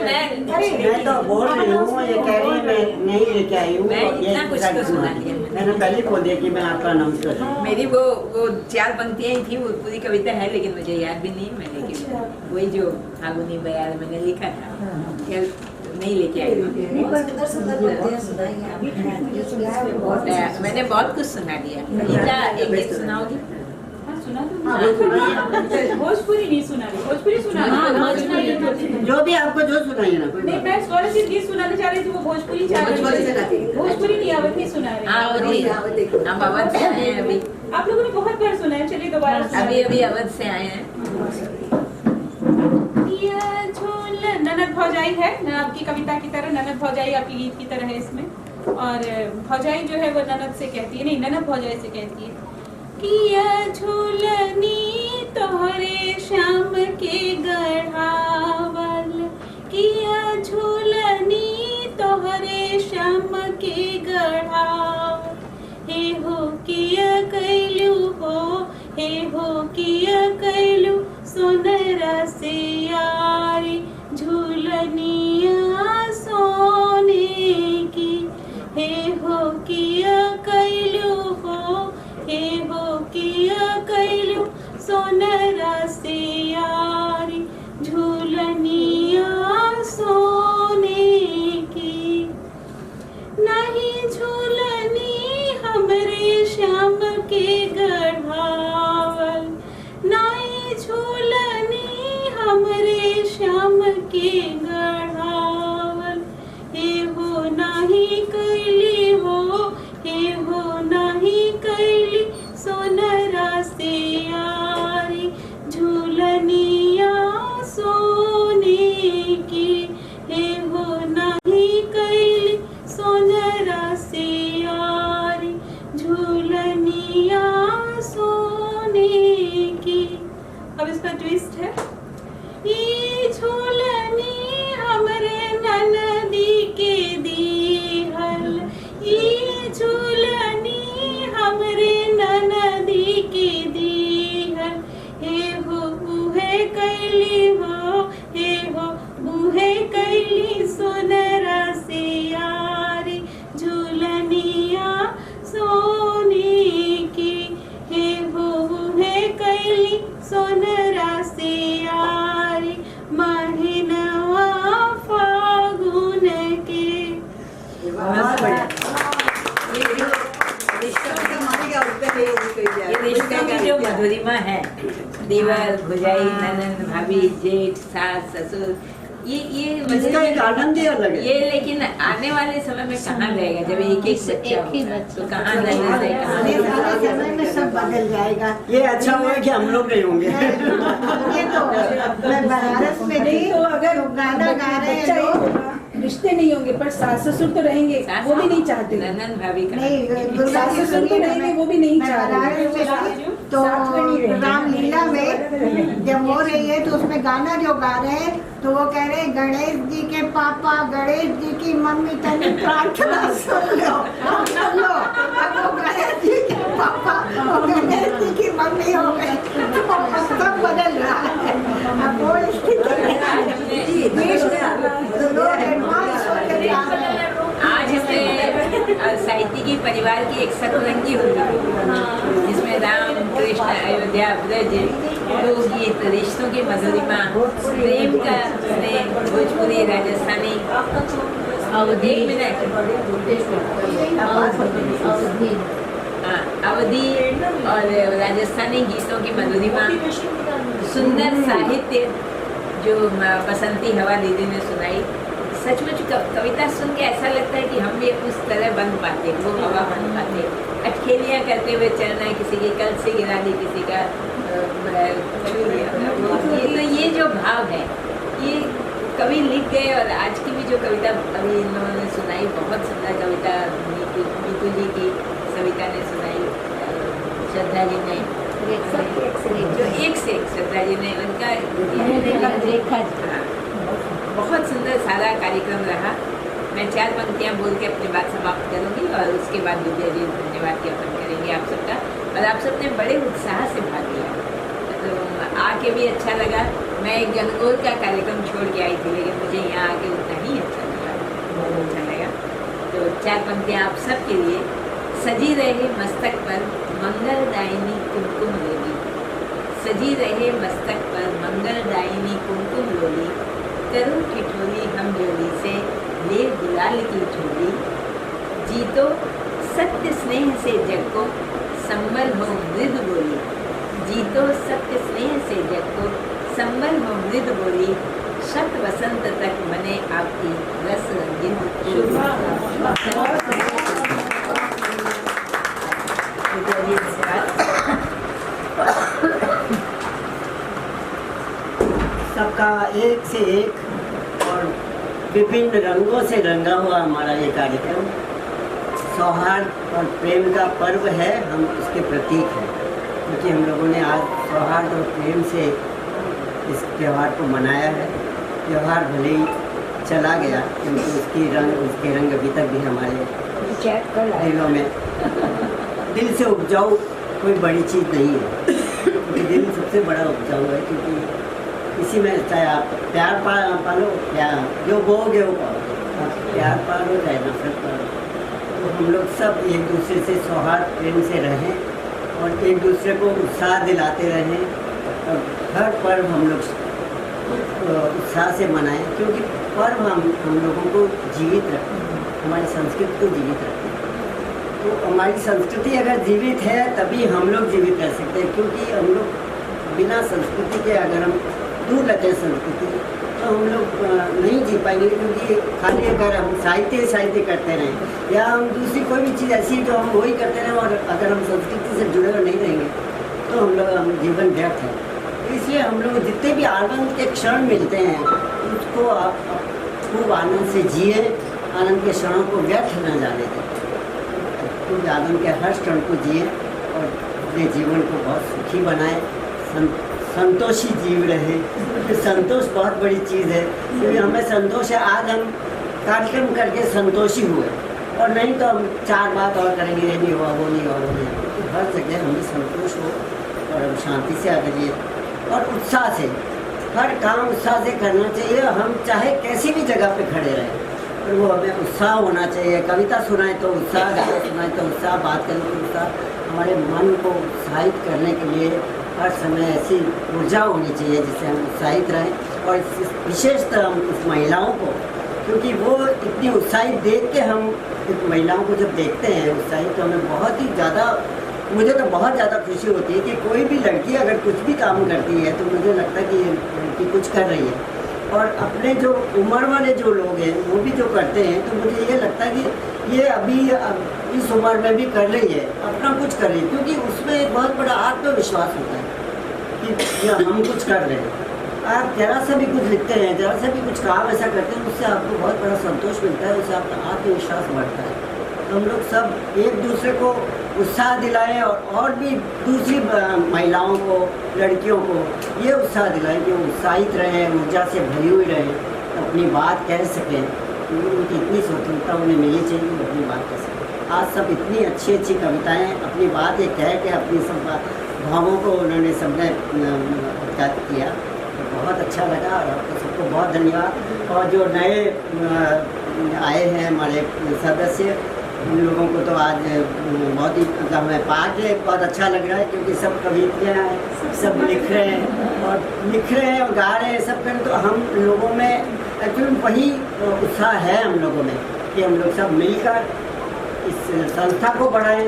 मैं तो बोल रही हूँ, ये कह रही है मैं नहीं लेके आई हूँ। मैंने पहले बोल दिया कि मैं आपका नाम कर। मेरी वो 4 पंक्तियाँ ही थी, वो पूरी कविता है लेकिन मुझे याद भी नहीं। मैं लेकिन वही जो फागुनी बयार मैंने लिखा था नहीं लेके आई। मैंने बहुत कुछ सुना दिया। एक गीत सुनाओगी? भोजपुरी नहीं सुना रही, भोजपुरी सुना जो भी आपको जो सुनाइए ना। नहीं, मैं स्वरचित गीत सुनाने चाह रही थी, वो भोजपुरी चाह रही थी। भोजपुरी नहीं, अवधी सुना रही। हम अवध से आए हैं अभी। आप लोगों ने बहुत बार सुना है, चलिए दोबारा। अभी अवध से आए हैं। ननद भौजाई है ना आपकी कविता की तरह, ननद भौजाई आपकी गीत की तरह है इसमें। और भौजाई जो है वो ननद से कहती है, नहीं ननद भौजाई से कहती है, किया झूलनी तोहरे श्याम के गढ़ावल, किया झूलनी तोहरे श्याम के गढ़ावल। हे हो किया कैलू हो, हे हो किया कैलू सोनरा से यारी, झूलनिया सोने की। हे हो किया कैलू हो, हे हो किया कैलू सोनरा से यारी, झूलनिया सोने की। नहीं झूलनी हमरे श्याम के गढ़ावल, नहीं झूलनी हमरे श्याम के गढ़ावल। हे हो नहीं कैली हो, हे हो नहीं कैली सोनरा से यारी, झूलनिया सोने की। हे हो नहीं कैली सोनरा से यारी, झूलनिया सोने की। अब इसका ट्विस्ट है, ये झूलनी हमरे ननदी के दीहल, ये झूलनी हमरे ननदी के दीहल। हे हो उहे कैली हो, हे हो उहे कैली सोनरा से यारी, झूलनिया सोने की। हे हो उहे कैली सोनरा से यारी, महनवा ये रिश्ते की जो मधुरिमा है, देवर, भुजाई, ननंद, भाभी, जेठ, सास, ससुर, ये इसका एक आनंद ही अलग है। ये लेकिन आने वाले समय में कहाँ रहेगा जब एक एक बच्चा होगा, तो कहाँ ननंद है, कहाँ आने वाले समय में सब बदल जाएगा। ये अच्छा हुआ कि हम लोग नहीं होंगे। ये तो मैं बनारस में थी, तो अगर गाना गा रहे हैं लोग, रिश्ते नहीं होंगे पर सास ससुर तो रहेंगे, वो भी नहीं चाहते। ननंद भाभी का नहीं, सास ससुर तो रहेंगे, वो भी नहीं चाहते। तो रामलीला में जब हो रही है तो उसमें गाना जो गा रहे हैं तो वो कह रहे हैं गणेश जी के पापा, गणेश जी की मम्मी, तनी प्रार्थना सुन लो, सुन लो। अब वो गणेश जी के पापा और गणेश जी की मम्मी हो गए, तो सब बदल रहा है। अब वो आज हमें साहित्यिकी परिवार की एक सतरंगी हुई जिसमें राम कृष्ण अयोध्या ब्रज, लोकगीत, रिश्तों की मधुरिमा, प्रेम का स्नेह, भोजपुरी, राजस्थानी, एक मिनट, अवधी और राजस्थानी गीतों की मधुरिमा, सुंदर साहित्य जो बसंती हवा दीदी ने सुनाई। सचमुच कविता सुन के ऐसा लगता है कि हम भी उस तरह बन पाते, वो हवा बन पाते, अटखेलियाँ करते हुए चलना है, किसी की कल से गिरा दी, किसी का ये जो भाव है, ये कवि लिख गए। और आज की भी जो कविता अभी इन लोगों ने सुनाई, बहुत सुंदर कविता नीतू जी की, सविता ने सुनाई, श्रद्धा जी ने, जो एक से एक श्रद्धा जी ने उनका रेखा, बहुत सुंदर सारा कार्यक्रम रहा। मैं 4 पंक्तियाँ बोल के अपनी बात समाप्त करूँगी और उसके बाद विद्या जी धन्यवाद ज्ञापन करेंगे आप सबका। और आप सबने बड़े उत्साह से भाग लिया, तो आके भी अच्छा लगा। मैं एक गणगौर का कार्यक्रम छोड़ के आई थी, लेकिन मुझे यहाँ आके उतना ही अच्छा लगा, बहुत अच्छा लगा। तो 4 पंक्तियाँ आप सबके लिए। सजी रहे मस्तक पर मंगलदायिनी कुमकुम लोली, सजी रहे मस्तक पर मंगलदायिनी कुमकुम लोली, करूँ ठिठोली हम जोली से ले गुलाल की झोली, जीतो सत्य स्नेह से जग को संबल हो मृद बोली, जीतो सत्य स्नेह से जग को संबल हो मृद बोली, शत वसंत तक बने आपकी रस रंजित शुभ। सबका एक से एक और विभिन्न रंगों से रंगा हुआ हमारा ये कार्यक्रम सौहार्द और प्रेम का पर्व है, हम उसके प्रतीक हैं, क्योंकि हम लोगों ने आज सौहार्द और प्रेम से इस त्यौहार को मनाया है। त्यौहार भले ही चला गया, क्योंकि उसके रंग अभी तक भी हमारे दिलों में, दिल से उपजाऊ कोई बड़ी चीज़ नहीं है, क्योंकि दिल सबसे बड़ा उपजाऊ है, क्योंकि इसी में चाहे आप प्यार पालो, प्यार जो बोगे वो पाओ, प्यार पालो चाहे नफरत पालो। तो हम लोग सब एक दूसरे से सौहार्द प्रेम से रहें और एक दूसरे को उत्साह दिलाते रहें, और हर पर्व हम लोग उत्साह से मनाएं, क्योंकि पर्व हम लोगों को जीवित रखते हैं, हमारी संस्कृति को जीवित रखते हैं। तो हमारी संस्कृति अगर जीवित है तभी हम लोग जीवित रह सकते हैं, क्योंकि हम लोग बिना संस्कृति के अगर हम दूर रहते हैं संस्कृति, तो हम लोग नहीं जी पाएंगे, क्योंकि खाली अगर हम साहित्य करते रहें या हम दूसरी कोई भी चीज़ ऐसी जो हम वही करते रहें, और अगर हम संस्कृति से जुड़े हुए नहीं रहेंगे तो हम जीवन व्यर्थ है। इसलिए हम लोग जितने भी आनंद के क्षण मिलते हैं उसको आप खूब आनंद से जिए, आनंद के क्षणों को व्यर्थ न जाने दें, खूब आनंद के हर क्षण को जिए और अपने जीवन को बहुत सुखी बनाएं, संतोषी जीव रहे। संतोष बहुत बड़ी चीज़ है, क्योंकि हमें संतोष है, आज हम कार्यक्रम करके संतोषी हुए, और नहीं तो हम 4 बात और करेंगे, ये नहीं हुआ, वो नहीं हुआ, वो नहीं हुआ। तो हर जगह हमें संतोष हो और हम शांति से आगे लिए और उत्साह से, हर काम उत्साह से करना चाहिए। हम चाहे कैसी भी जगह पे खड़े रहें, पर वो हमें उत्साह होना चाहिए। कविता सुनाए तो उत्साह, गाना सुनाए तो उत्साह, बात करने तो उत्साह। हमारे मन को उत्साहित करने के लिए हर समय ऐसी ऊर्जा होनी चाहिए जिससे हम उत्साहित रहें। और विशेषतः हम उस महिलाओं को, क्योंकि वो इतनी उत्साहित देख के हम महिलाओं को जब देखते हैं उत्साहित, तो हमें बहुत ही ज़्यादा मुझे तो बहुत ज़्यादा खुशी होती है कि कोई भी लड़की अगर कुछ भी काम करती है तो मुझे लगता है कि ये लड़की कुछ कर रही है। और अपने जो उम्र वाले जो लोग हैं वो भी जो करते हैं तो मुझे ये लगता है कि ये अभी इस उम्र में भी कर रही है, अपना कुछ कर रही है, क्योंकि उसमें एक बहुत बड़ा आत्मविश्वास होता है कि हम कुछ कर रहे हैं। आप जरा सा भी कुछ लिखते हैं, जरा सा भी कुछ काम ऐसा करते हैं, उससे आपको बहुत बड़ा संतोष मिलता है, उससे आपका आत्मविश्वास बढ़ता है। तो हम लोग सब एक दूसरे को उत्साह दिलाएं और भी दूसरी महिलाओं को, लड़कियों को ये उत्साह दिलाएं कि वो उत्साहित रहें, ऊर्जा से भरी हुई रहें, अपनी बात कह सकें। उनकी इतनी स्वतंत्रता उन्हें मिलनी चाहिए, वो अपनी बात कह सकें। आज सब इतनी अच्छी अच्छी कविताएं अपनी बात ये कह के अपनी सब भावों को उन्होंने सबने व्यक्त किया, तो बहुत अच्छा लगा और आपको सबको बहुत धन्यवाद। और जो नए आए हैं हमारे सदस्य, उन लोगों को तो आज बहुत ही हमें पाके बहुत अच्छा लग रहा है, क्योंकि सब कविताएँ हैं, सब लिख रहे हैं और गा रहे हैं, सब करें। तो हम लोगों में एक्चुअली वही उत्साह है हम लोगों में कि हम लोग सब मिलकर इस संस्था को बढ़ाएं,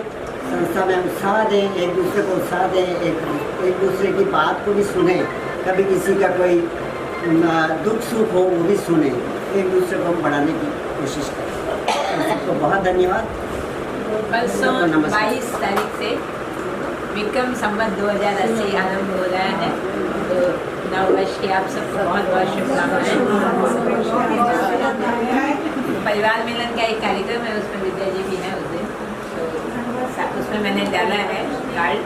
संस्था में उत्साह दें, एक दूसरे को उत्साह दें, एक दूसरे की बात को भी सुनें, कभी किसी का कोई दुख सुख हो वो भी सुनें, एक दूसरे को हम बढ़ाने की कोशिश करें। सबको बहुत धन्यवाद। परसों 22 तारीख से विक्रम संवत 2080 आरंभ हो रहा है, तो नववर्ष की आप सबको बहुत बहुत शुभकामनाएं। परिवार मिलन का एक कार्यक्रम है, उसमें विद्या जी भी है उस दिन, तो उसमें मैंने डाला है कार्ड।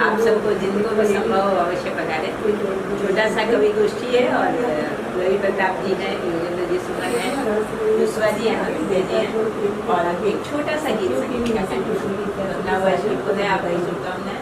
आप सबको जिनको भी संभव हो अवश्य पधारें। छोटा सा कवि गोष्ठी है और रवि प्रताप जी हैं, योगेंद्र जी सुमन है, दुस्वा जी हैं, विद्या जी हैं, और एक छोटा सा गीत संगीत का नववर्ष की पुनः आपकी शुभकामनाएं।